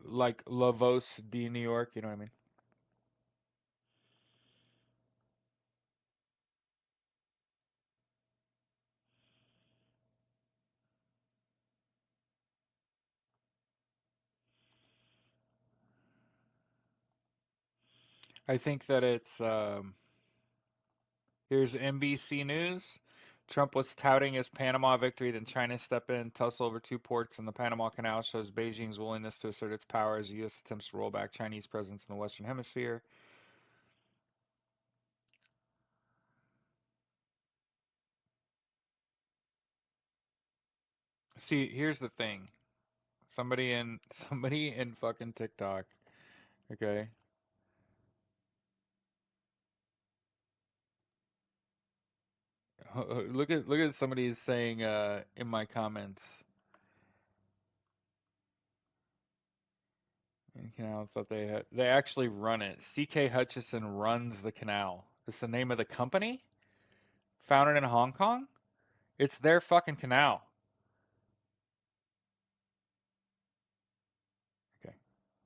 like, Lavos de New York, you know what I mean? I think that it's here's NBC News. Trump was touting his Panama victory, then China stepped in, tussle over two ports in the Panama Canal shows Beijing's willingness to assert its power as the U.S. attempts to roll back Chinese presence in the Western Hemisphere. See, here's the thing. Somebody in fucking TikTok, okay? Look at somebody saying in my comments. I thought they actually run it. CK Hutchison runs the canal. It's the name of the company, founded in Hong Kong. It's their fucking canal. Okay,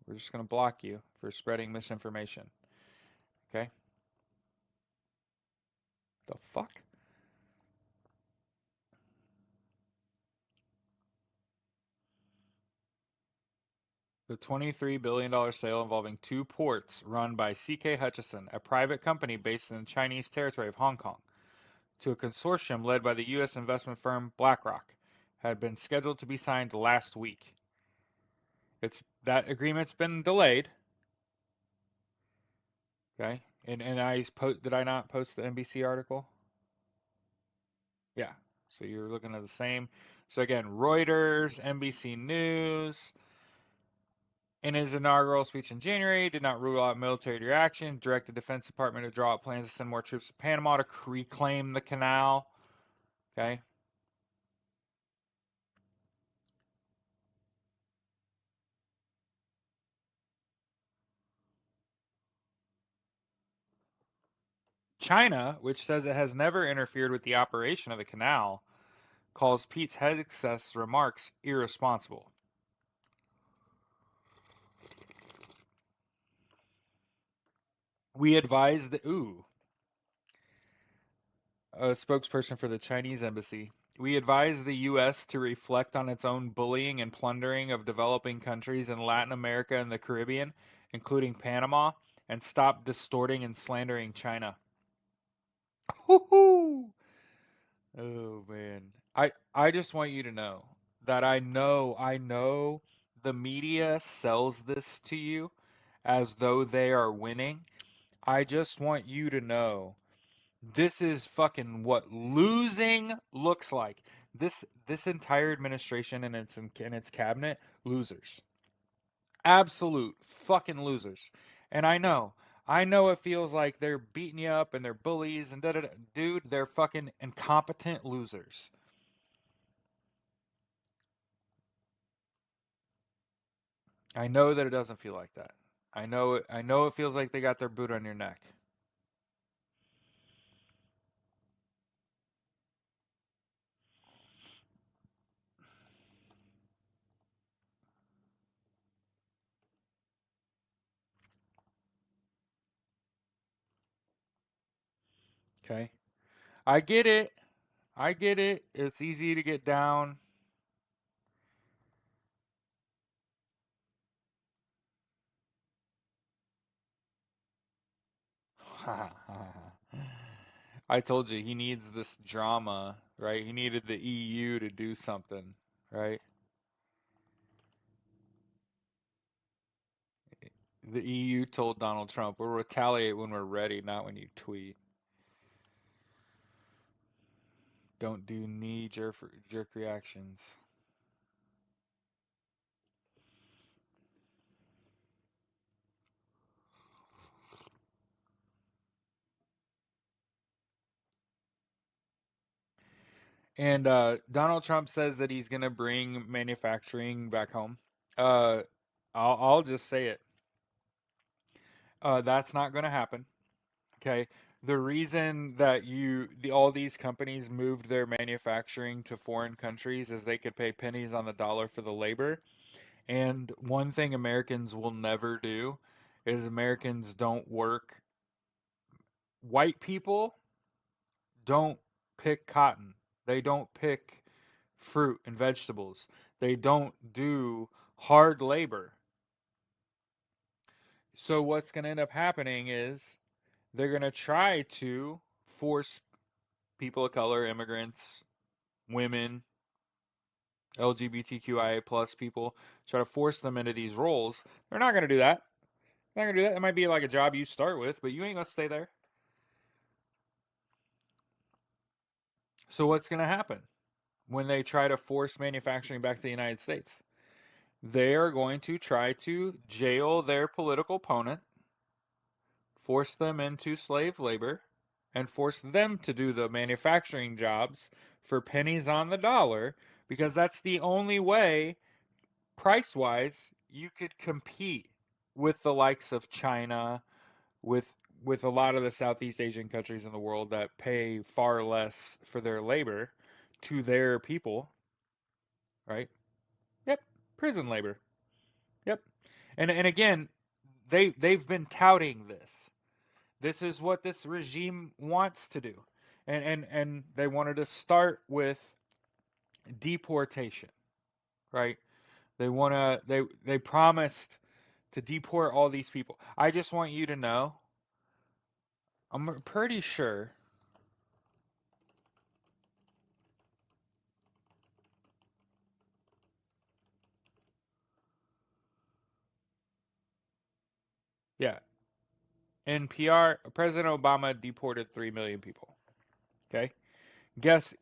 we're just gonna block you for spreading misinformation. Okay, the fuck? The $23 billion sale involving 2 ports run by CK Hutchison, a private company based in the Chinese territory of Hong Kong, to a consortium led by the U.S. investment firm BlackRock, had been scheduled to be signed last week. That agreement's been delayed. Okay, and did I not post the NBC article? Yeah. So you're looking at the same. So again, Reuters, NBC News. In his inaugural speech in January, did not rule out military reaction, directed the Defense Department to draw up plans to send more troops to Panama to reclaim the canal. Okay. China, which says it has never interfered with the operation of the canal, calls Pete's Hegseth's remarks irresponsible. We advise the a spokesperson for the Chinese embassy. We advise the U.S. to reflect on its own bullying and plundering of developing countries in Latin America and the Caribbean, including Panama, and stop distorting and slandering China. Woo-hoo! Oh man. I just want you to know that I know the media sells this to you as though they are winning. I just want you to know this is fucking what losing looks like. This entire administration and its cabinet, losers. Absolute fucking losers. And I know it feels like they're beating you up and they're bullies and da da da. Dude, they're fucking incompetent losers. I know that it doesn't feel like that. I know it feels like they got their boot on your neck. Okay? I get it. I get it. It's easy to get down. I told you he needs this drama, right? He needed the EU to do something, right? The EU told Donald Trump, we'll retaliate when we're ready, not when you tweet. Don't do knee jerk reactions. And Donald Trump says that he's going to bring manufacturing back home. Uh, I'll just say it. That's not going to happen. Okay. The reason that all these companies moved their manufacturing to foreign countries is they could pay pennies on the dollar for the labor. And one thing Americans will never do is Americans don't work. White people don't pick cotton. They don't pick fruit and vegetables. They don't do hard labor. So what's going to end up happening is they're going to try to force people of color, immigrants, women, LGBTQIA plus people, try to force them into these roles. They're not going to do that. They're not going to do that. It might be like a job you start with, but you ain't going to stay there. So what's going to happen when they try to force manufacturing back to the United States? They are going to try to jail their political opponent, force them into slave labor, and force them to do the manufacturing jobs for pennies on the dollar, because that's the only way, price wise, you could compete with the likes of China, with a lot of the Southeast Asian countries in the world that pay far less for their labor to their people, right? Yep, prison labor. Yep. And again, they've been touting this. This is what this regime wants to do. And they wanted to start with deportation, right? They promised to deport all these people. I just want you to know, I'm pretty sure. Yeah, in PR, President Obama deported 3 million people. Okay? Guess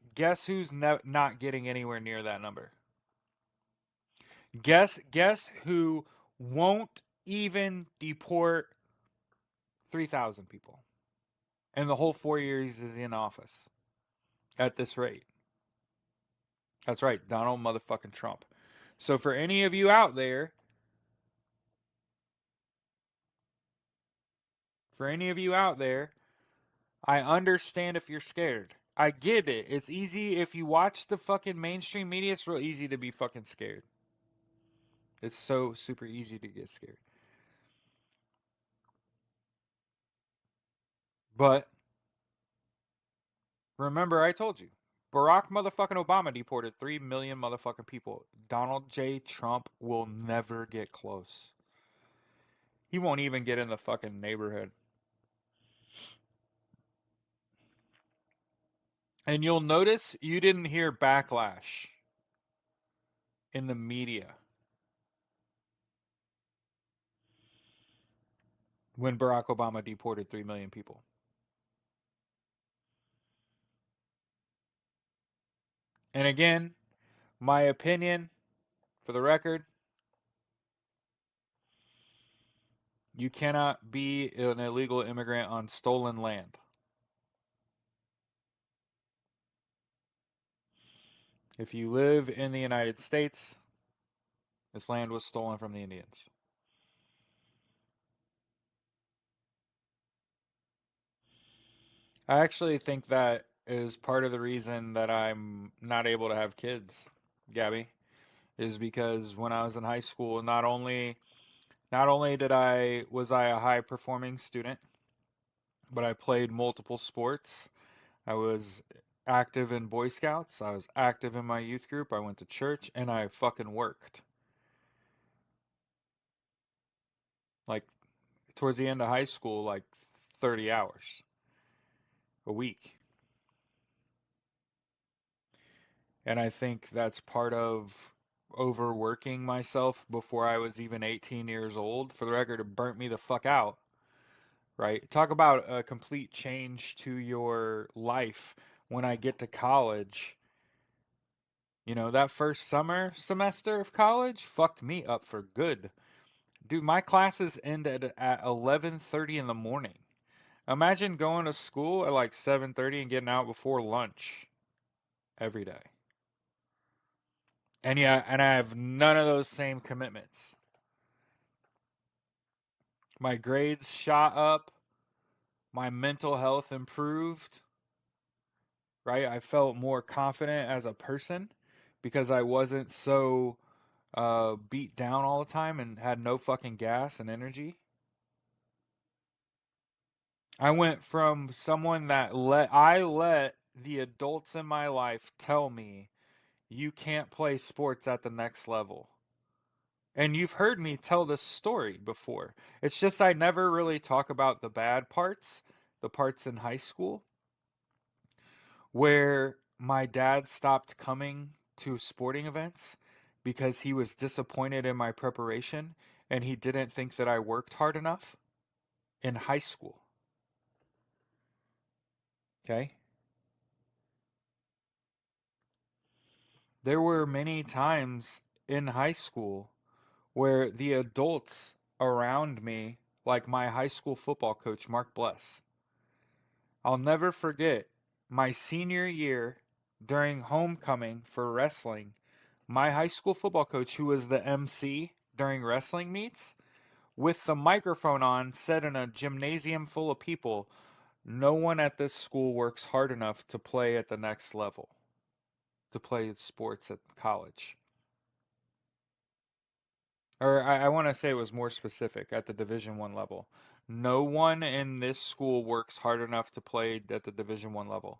who's not getting anywhere near that number? Guess who won't even deport 3,000 people in the whole 4 years he's in office at this rate? That's right, Donald motherfucking Trump. So for any of you out there, I understand if you're scared. I get it. It's easy if you watch the fucking mainstream media, it's real easy to be fucking scared. It's so super easy to get scared. But remember, I told you, Barack motherfucking Obama deported 3 million motherfucking people. Donald J. Trump will never get close. He won't even get in the fucking neighborhood. And you'll notice you didn't hear backlash in the media when Barack Obama deported 3 million people. And again, my opinion, for the record, you cannot be an illegal immigrant on stolen land. If you live in the United States, this land was stolen from the Indians. I actually think that is part of the reason that I'm not able to have kids, Gabby, is because when I was in high school, not only did I was I a high performing student, but I played multiple sports. I was active in Boy Scouts, I was active in my youth group, I went to church, and I fucking worked. Like towards the end of high school, like 30 hours a week. And I think that's part of overworking myself before I was even 18 years old. For the record, it burnt me the fuck out, right? Talk about a complete change to your life when I get to college. That first summer semester of college fucked me up for good. Dude, my classes ended at 11:30 in the morning. Imagine going to school at like 7:30 and getting out before lunch every day. And yeah, and I have none of those same commitments. My grades shot up, my mental health improved, right? I felt more confident as a person because I wasn't so beat down all the time and had no fucking gas and energy. I went from someone that let the adults in my life tell me you can't play sports at the next level. And you've heard me tell this story before. It's just I never really talk about the bad parts, the parts in high school where my dad stopped coming to sporting events because he was disappointed in my preparation and he didn't think that I worked hard enough in high school. Okay? There were many times in high school where the adults around me, like my high school football coach, Mark Bless, I'll never forget my senior year during homecoming for wrestling. My high school football coach, who was the MC during wrestling meets, with the microphone on, said in a gymnasium full of people, no one at this school works hard enough to play at the next level, to play sports at college. Or I want to say it was more specific at the Division One level. No one in this school works hard enough to play at the Division One level.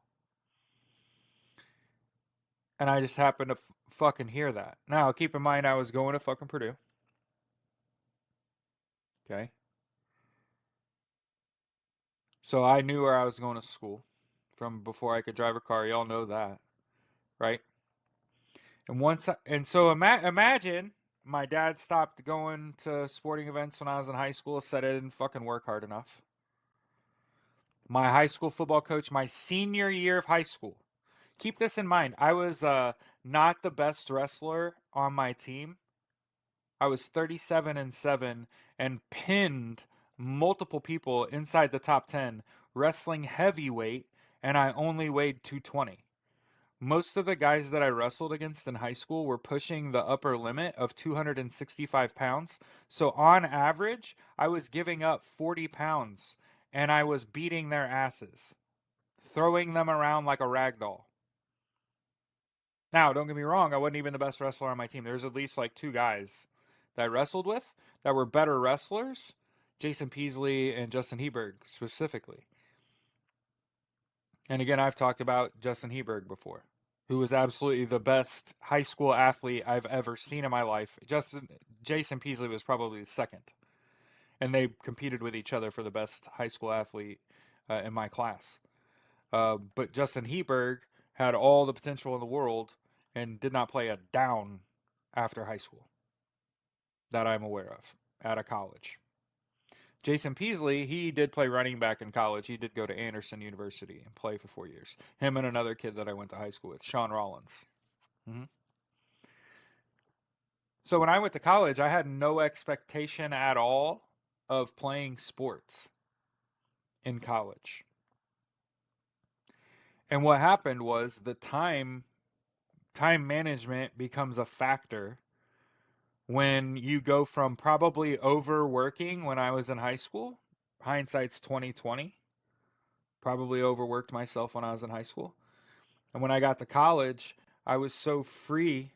And I just happened to fucking hear that. Now, keep in mind, I was going to fucking Purdue. Okay. So I knew where I was going to school from before I could drive a car. Y'all know that, right? Imagine my dad stopped going to sporting events when I was in high school, said I didn't fucking work hard enough. My high school football coach, my senior year of high school. Keep this in mind. I was not the best wrestler on my team. I was 37-7 and pinned multiple people inside the top 10 wrestling heavyweight, and I only weighed 220. Most of the guys that I wrestled against in high school were pushing the upper limit of 265 pounds. So on average, I was giving up 40 pounds and I was beating their asses, throwing them around like a rag doll. Now, don't get me wrong, I wasn't even the best wrestler on my team. There's at least like two guys that I wrestled with that were better wrestlers, Jason Peasley and Justin Heberg specifically. And again, I've talked about Justin Heberg before, who was absolutely the best high school athlete I've ever seen in my life. Jason Peasley was probably the second, and they competed with each other for the best high school athlete in my class. But Justin Heberg had all the potential in the world and did not play a down after high school that I'm aware of at a college. Jason Peasley, he did play running back in college. He did go to Anderson University and play for 4 years. Him and another kid that I went to high school with, Sean Rollins. Mm-hmm. So when I went to college, I had no expectation at all of playing sports in college. And what happened was the time management becomes a factor when you go from probably overworking when I was in high school. Hindsight's 2020. Probably overworked myself when I was in high school. And when I got to college, I was so free.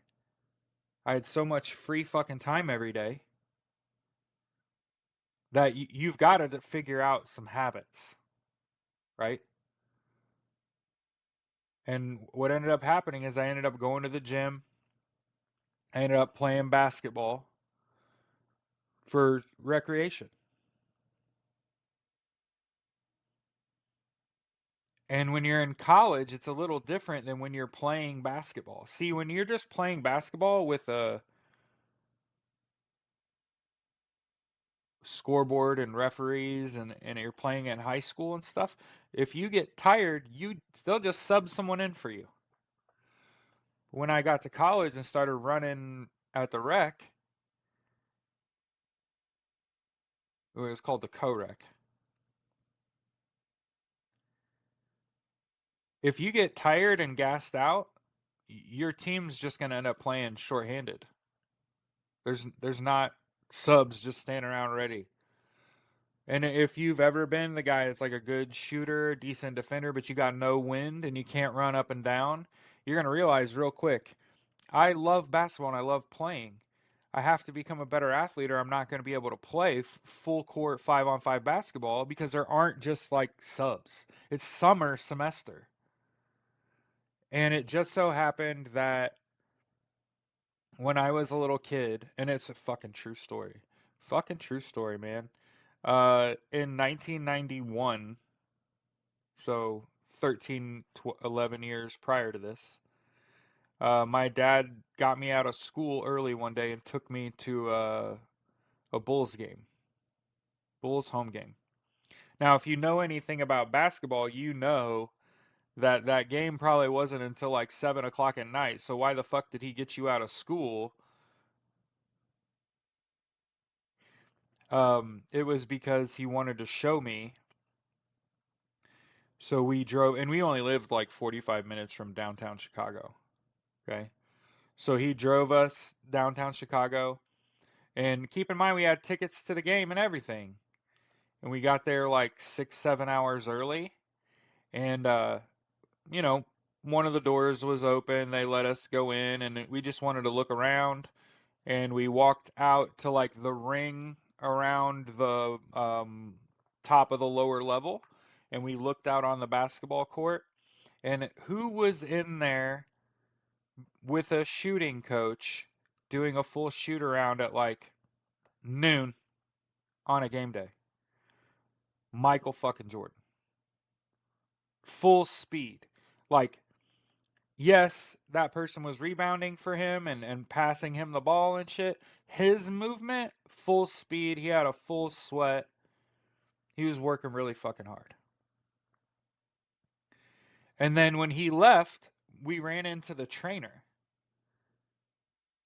I had so much free fucking time every day that you've got to figure out some habits, right? And what ended up happening is I ended up going to the gym. I ended up playing basketball for recreation. And when you're in college, it's a little different than when you're playing basketball. See, when you're just playing basketball with a scoreboard and referees and you're playing in high school and stuff, if you get tired, they'll just sub someone in for you. When I got to college and started running at the rec, it was called the co-rec. If you get tired and gassed out, your team's just going to end up playing shorthanded. There's not subs just standing around ready. And if you've ever been the guy that's like a good shooter, decent defender, but you got no wind and you can't run up and down, you're going to realize real quick, I love basketball and I love playing. I have to become a better athlete or I'm not going to be able to play full court 5-on-5 basketball because there aren't just like subs. It's summer semester. And it just so happened that when I was a little kid, and it's a fucking true story. Fucking true story, man. In 1991, so 13, 11 years prior to this, my dad got me out of school early one day and took me to a Bulls game, Bulls home game. Now, if you know anything about basketball, you know that that game probably wasn't until like 7 o'clock at night. So why the fuck did he get you out of school? It was because he wanted to show me. So we drove, and we only lived like 45 minutes from downtown Chicago. Okay. So he drove us downtown Chicago. And keep in mind, we had tickets to the game and everything. And we got there like 6, 7 hours early. And, you know, one of the doors was open. They let us go in, and we just wanted to look around. And we walked out to like the ring around the top of the lower level. And we looked out on the basketball court. And who was in there with a shooting coach doing a full shoot around at like noon on a game day. Michael fucking Jordan. Full speed. Like, yes, that person was rebounding for him and passing him the ball and shit. His movement, full speed. He had a full sweat. He was working really fucking hard. And then when he left, we ran into the trainer.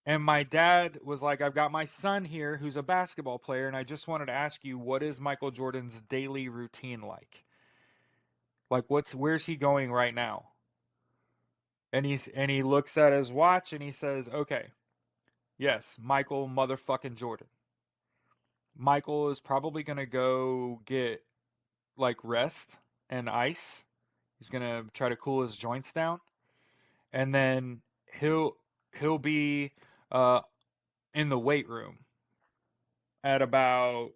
And my dad was like, I've got my son here who's a basketball player, and I just wanted to ask you, what is Michael Jordan's daily routine like? Like, where's he going right now? And he looks at his watch and he says, okay, yes, Michael motherfucking Jordan. Michael is probably gonna go get like rest and ice. He's gonna try to cool his joints down, and then he'll be uh, in the weight room at about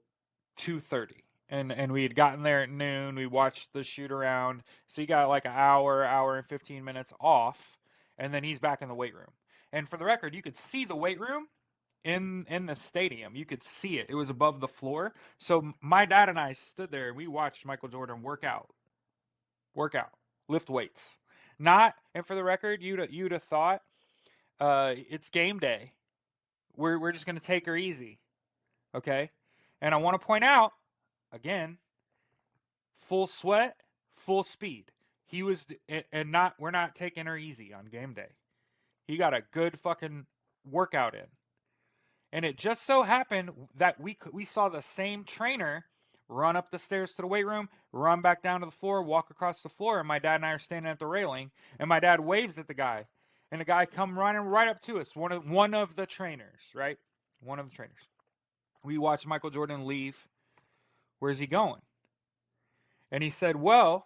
2:30. And we had gotten there at noon. We watched the shoot around. So he got like an hour and 15 minutes off, and then he's back in the weight room. And for the record, you could see the weight room in the stadium. You could see it. It was above the floor. So my dad and I stood there and we watched Michael Jordan work out, lift weights. Not, and for the record, you'd have thought it's game day. We're just gonna take her easy, okay? And I want to point out again, full sweat, full speed. He was, and not, we're not taking her easy on game day. He got a good fucking workout in. And it just so happened that we saw the same trainer run up the stairs to the weight room, run back down to the floor, walk across the floor, and my dad and I are standing at the railing, and my dad waves at the guy, and the guy come running right up to us, one of the trainers, right? One of the trainers. We watched Michael Jordan leave. Where's he going? And he said, well,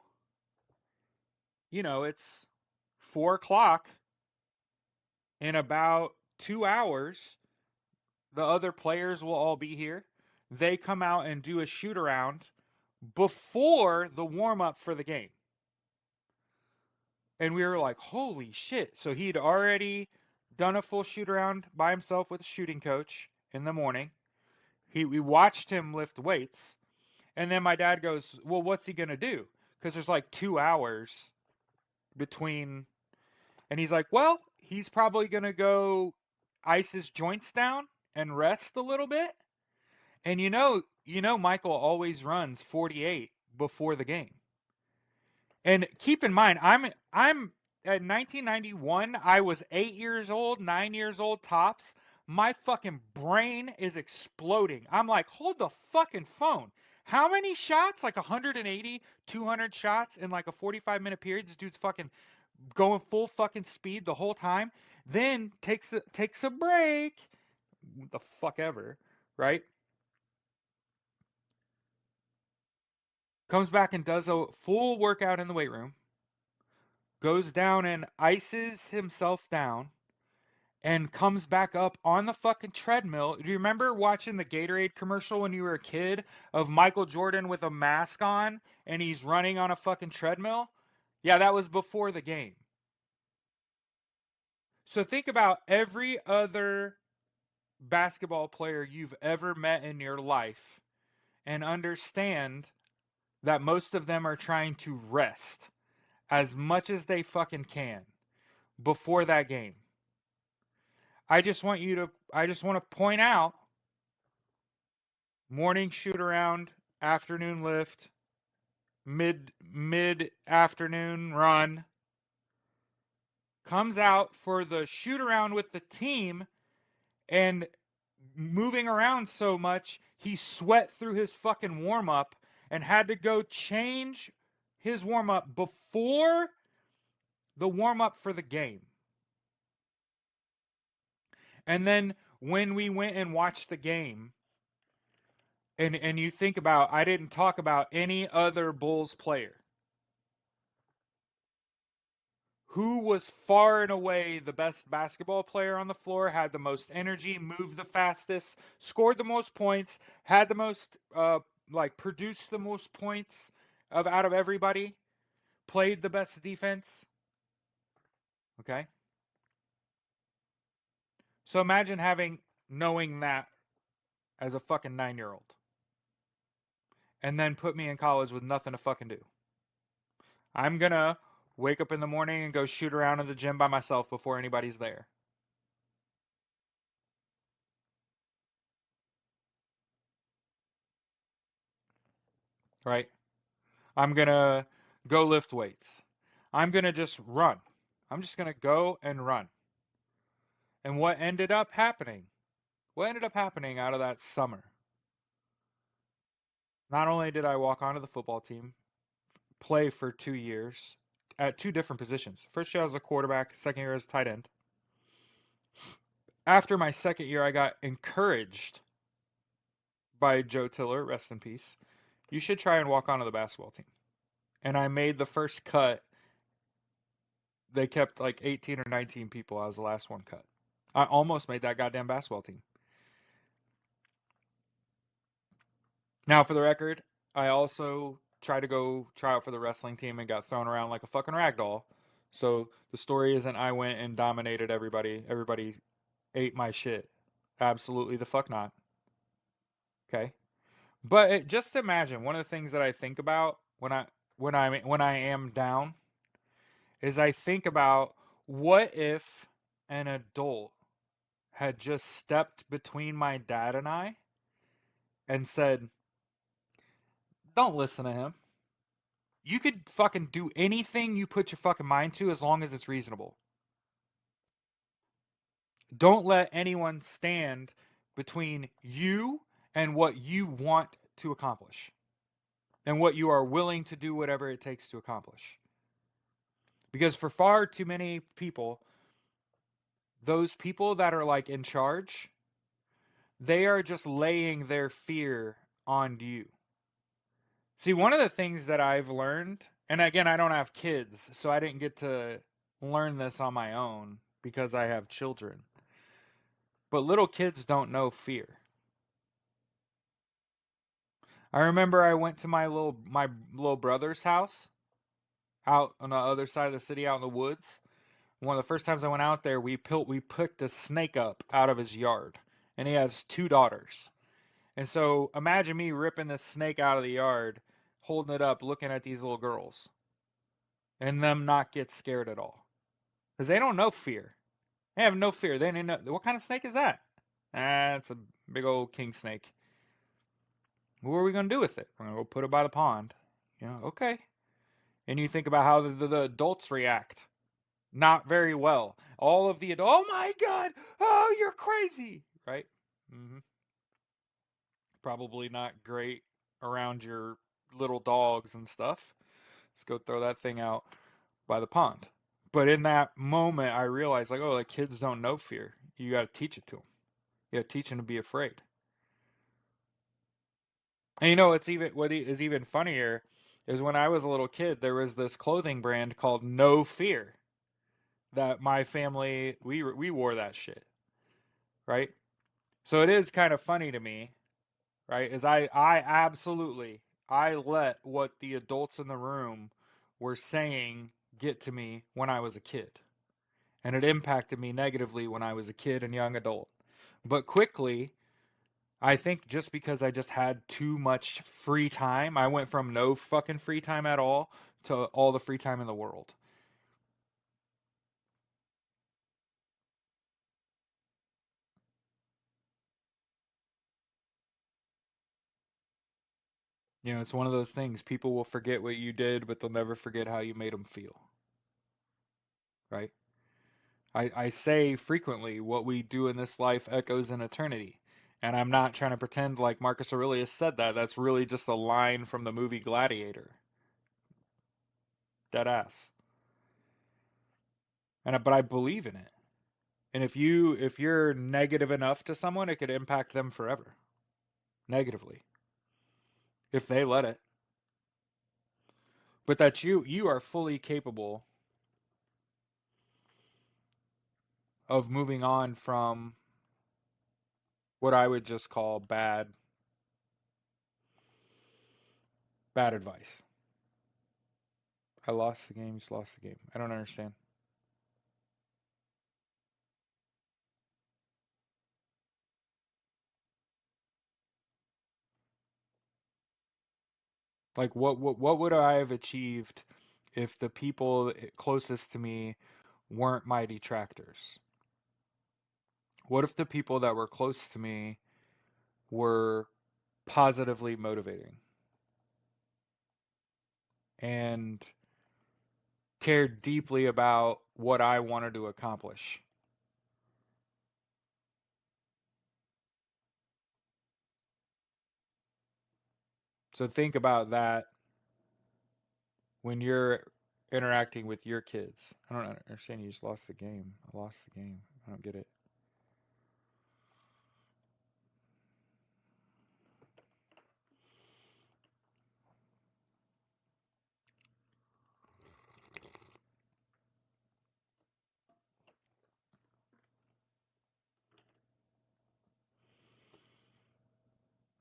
it's 4:00. In about 2 hours, the other players will all be here. They come out and do a shoot around before the warm up for the game. And we were like, holy shit. So he'd already done a full shoot around by himself with a shooting coach in the morning. We watched him lift weights. And then my dad goes, well, what's he going to do? Because there's like 2 hours between. And he's like, well, he's probably going to go ice his joints down and rest a little bit. And Michael always runs 48 before the game. And keep in mind, I'm at 1991, I was 8 years old, 9 years old tops. My fucking brain is exploding. I'm like, hold the fucking phone. How many shots? Like 180, 200 shots in like a 45-minute period. This dude's fucking going full fucking speed the whole time. Then takes a break. What the fuck ever, right? Comes back and does a full workout in the weight room. Goes down and ices himself down. And comes back up on the fucking treadmill. Do you remember watching the Gatorade commercial when you were a kid of Michael Jordan with a mask on and he's running on a fucking treadmill? Yeah, that was before the game. So think about every other basketball player you've ever met in your life and understand that most of them are trying to rest as much as they fucking can before that game. I just want to point out morning shoot around, afternoon lift, mid afternoon run. Comes out for the shoot around with the team and moving around so much, he sweat through his fucking warm up and had to go change his warm up before the warm up for the game. And then when we went and watched the game, and you think about, I didn't talk about any other Bulls player who was far and away the best basketball player on the floor, had the most energy, moved the fastest, scored the most points, had the most, produced the most points out of everybody, played the best defense. Okay? So imagine knowing that as a fucking 9-year-old. And then put me in college with nothing to fucking do. I'm gonna wake up in the morning and go shoot around in the gym by myself before anybody's there. Right? I'm gonna go lift weights. I'm gonna just run. I'm just gonna go and run. And what ended up happening? What ended up happening out of that summer? Not only did I walk onto the football team, play for 2 years at two different positions. First year I was a quarterback, second year as a tight end. After my second year, I got encouraged by Joe Tiller, rest in peace. You should try and walk onto the basketball team. And I made the first cut. They kept like 18 or 19 people. I was the last one cut. I almost made that goddamn basketball team. Now, for the record, I also tried to go try out for the wrestling team and got thrown around like a fucking rag doll. So the story isn't I went and dominated everybody. Everybody ate my shit. Absolutely the fuck not. Okay. But just imagine one of the things that I think about when I am down is I think about what if an adult had just stepped between my dad and I and said, "Don't listen to him. You could fucking do anything you put your fucking mind to as long as it's reasonable. Don't let anyone stand between you and what you want to accomplish and what you are willing to do whatever it takes to accomplish." Because for far too many people, those people that are like in charge, they are just laying their fear on you. See, one of the things that I've learned, and again, I don't have kids, so I didn't get to learn this on my own because I have children. But little kids don't know fear. I remember I went to my little brother's house out on the other side of the city, out in the woods. One of the first times I went out there, we picked a snake up out of his yard, and he has two daughters. And so imagine me ripping this snake out of the yard, holding it up, looking at these little girls, and them not get scared at all because they don't know fear. They have no fear. They didn't know what kind of snake is that. Ah, it's a big old king snake. What are we gonna do with it? We're gonna go put it by the pond. Okay. And you think about how the adults react. Not very well. All of the adults, oh my god, oh you're crazy, right? Mm-hmm. Probably not great around your little dogs and stuff. Let's go throw that thing out by the pond. But in that moment, I realized, like, oh, the kids don't know fear. You got to teach it to them. You got to teach them to be afraid. And it's even what is even funnier is when I was a little kid, there was this clothing brand called No Fear that my family we wore that shit, right? So it is kind of funny to me, right? Is I absolutely I let what the adults in the room were saying get to me when I was a kid. And it impacted me negatively when I was a kid and young adult. But quickly, I think just because I just had too much free time, I went from no fucking free time at all to all the free time in the world. It's one of those things. People will forget what you did, but they'll never forget how you made them feel. Right? I say frequently, what we do in this life echoes in eternity. And I'm not trying to pretend like Marcus Aurelius said that. That's really just a line from the movie Gladiator. Dead ass. But I believe in it. And if you're negative enough to someone, it could impact them forever. Negatively. If they let it. But that you are fully capable of moving on from what I would just call bad advice. I lost the game, just lost the game. I don't understand. Like, what would I have achieved if the people closest to me weren't my detractors? What if the people that were close to me were positively motivating and cared deeply about what I wanted to accomplish? So think about that when you're interacting with your kids. I don't understand. You just lost the game. I lost the game. I don't get it.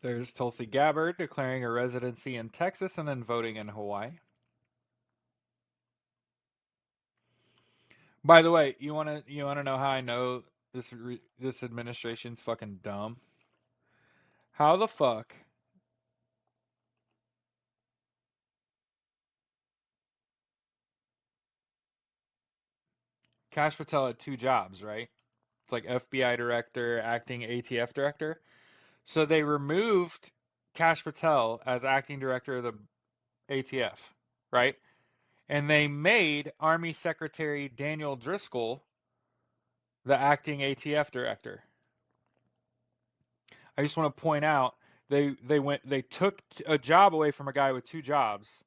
There's Tulsi Gabbard declaring her residency in Texas and then voting in Hawaii. By the way, you wanna know how I know this administration's fucking dumb? How the fuck Cash Patel had two jobs, right? It's like FBI director, acting ATF director. So they removed Cash Patel as acting director of the ATF, right? And they made Army Secretary Daniel Driscoll the acting ATF director. I just want to point out they took a job away from a guy with two jobs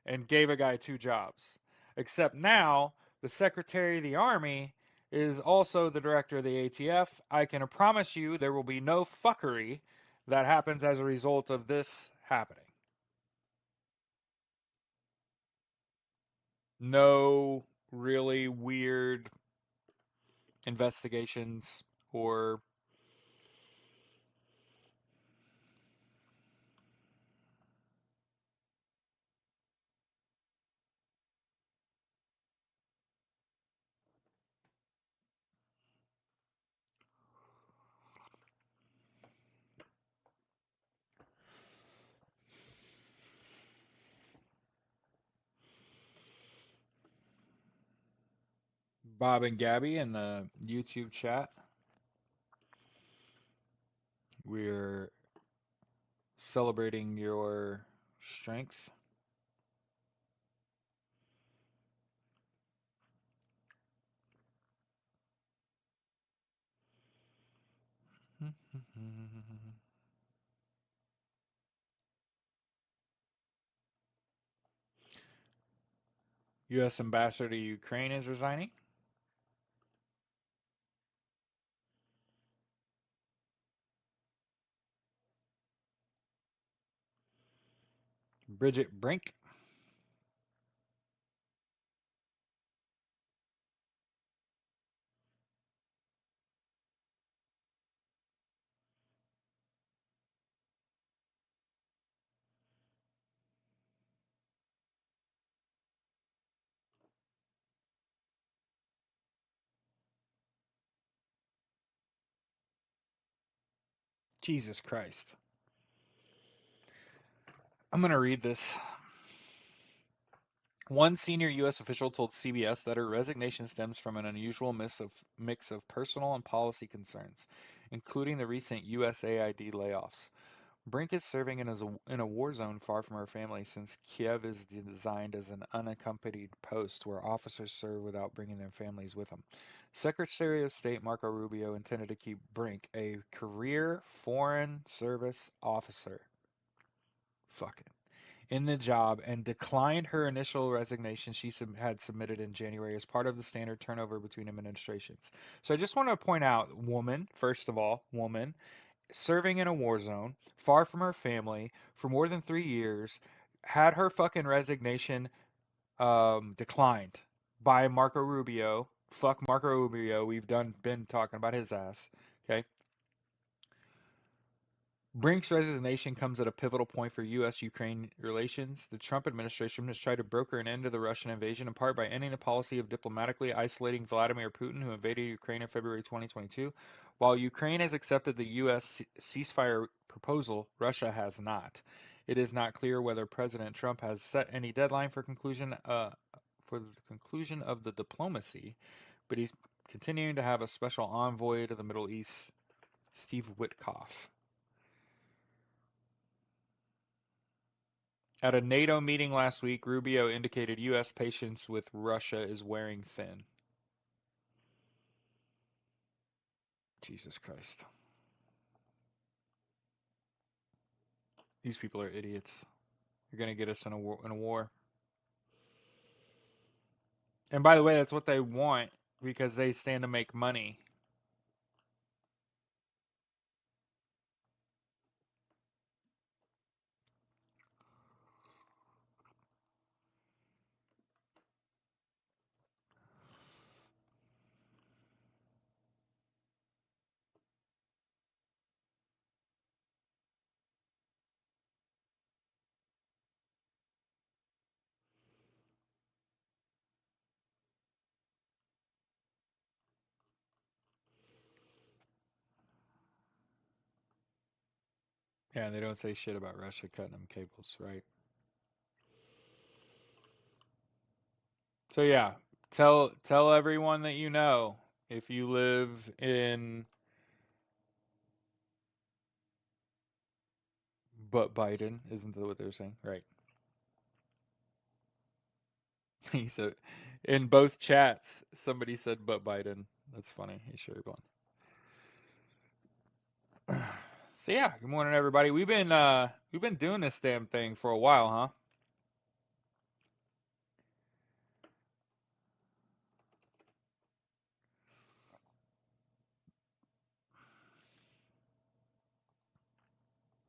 and gave a guy two jobs. Except now the Secretary of the Army is also the director of the ATF. I can promise you there will be no fuckery that happens as a result of this happening. No really weird investigations or Bob and Gabby in the YouTube chat. We're celebrating your strength. U.S. Ambassador to Ukraine is resigning. Bridget Brink. Jesus Christ. I'm going to read this. One senior U.S. official told CBS that her resignation stems from an unusual mix of personal and policy concerns, including the recent USAID layoffs. Brink is serving in a war zone far from her family since Kiev is designed as an unaccompanied post where officers serve without bringing their families with them. Secretary of State Marco Rubio intended to keep Brink, a career foreign service officer, fucking, in the job and declined her initial resignation she had submitted in January as part of the standard turnover between administrations. So I just want to point out, woman, first of all, woman, serving in a war zone, far from her family for more than 3 years, had her fucking resignation declined by Marco Rubio. Fuck Marco Rubio. We've been talking about his ass. Okay. Brink's resignation comes at a pivotal point for U.S. Ukraine relations. The Trump administration has tried to broker an end to the Russian invasion, in part by ending the policy of diplomatically isolating Vladimir Putin, who invaded Ukraine in February 2022. While Ukraine has accepted the U.S. ceasefire proposal, Russia has not. It is not clear whether President Trump has set any deadline for the conclusion of the diplomacy, but he's continuing to have a special envoy to the Middle East, Steve Witkoff. At a NATO meeting last week, Rubio indicated U.S. patience with Russia is wearing thin. Jesus Christ. These people are idiots. You're going to get us in a war. And by the way, that's what they want because they stand to make money. Yeah, and they don't say shit about Russia cutting them cables, right? So yeah, tell everyone that you know if you live in but Biden, isn't that what they're saying? Right. He said in both chats somebody said but Biden. That's funny. Hey sure everyone. So yeah, good morning everybody. We've been doing this damn thing for a while, huh?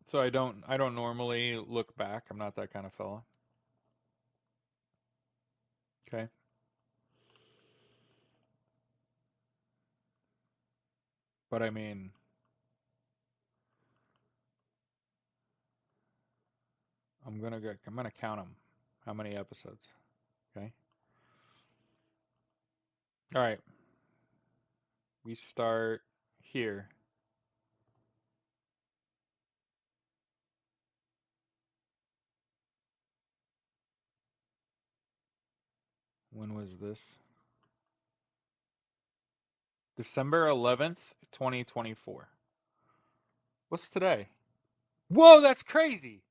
So I don't normally look back. I'm not that kind of fella. Okay. But I mean, I'm gonna count them. How many episodes? Okay. All right. We start here. When was this? December 11th, 2024. What's today? Whoa, that's crazy.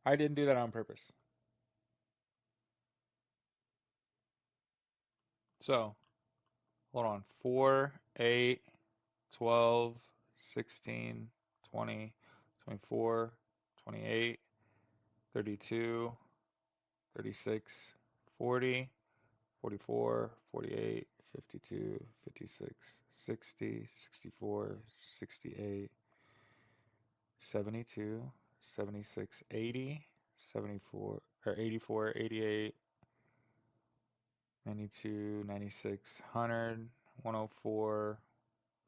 I didn't do that on purpose. So, hold on. 4, 8, 12, 16, 20, 24, 28, 32, 36, 40, 44, 48, 52, 56, 60, 64, 68, 72, 76, 80, 74, or 84, 88, 92, 96, 100, 104,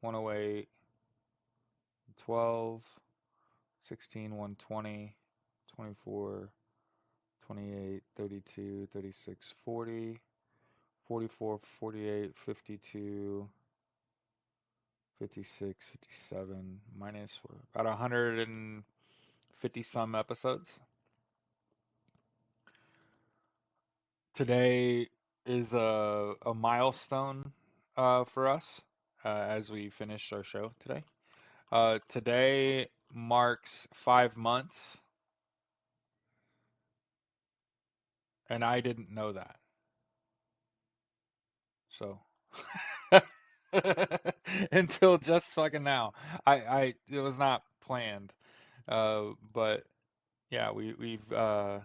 108, 12, 16, 120, 24, 28, 32, 36, 40, 44, 48, 52, 56, 57, minus about 150 some episodes. Today is a milestone for us as we finish our show today. Today marks 5 months, and I didn't know that. So until just fucking now, it was not planned, but yeah, we've got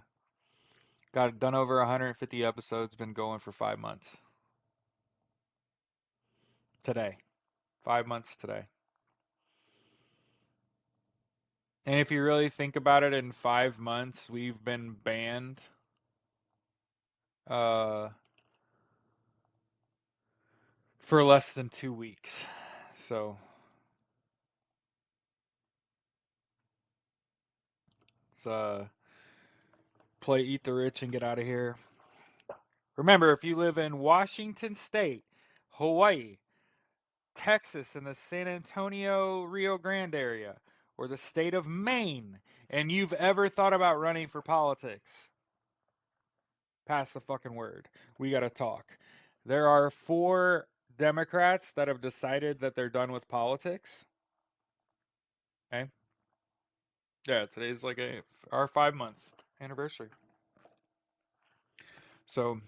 done over 150 episodes. Been going for 5 months. Today, 5 months today. And if you really think about it, in 5 months, we've been banned for less than 2 weeks. So it's play Eat the Rich and get out of here. Remember, if you live in Washington State, Hawaii, Texas, in the San Antonio, Rio Grande area, or the state of Maine, and you've ever thought about running for politics, pass the fucking word. We got to talk. There are 4 Democrats that have decided that they're done with politics. Okay. Yeah, today's like our 5-month anniversary. So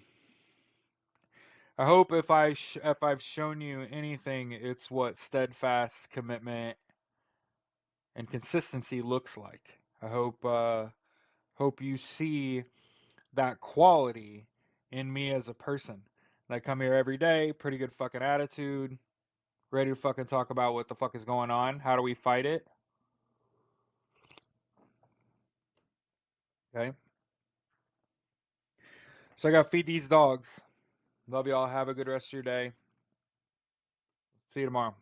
I hope if I've shown you anything, it's what steadfast commitment and consistency looks like. I hope you see that quality in me as a person. I come here every day, pretty good fucking attitude, ready to fucking talk about what the fuck is going on. How do we fight it? Okay. So I gotta feed these dogs. Love y'all. Have a good rest of your day. See you tomorrow.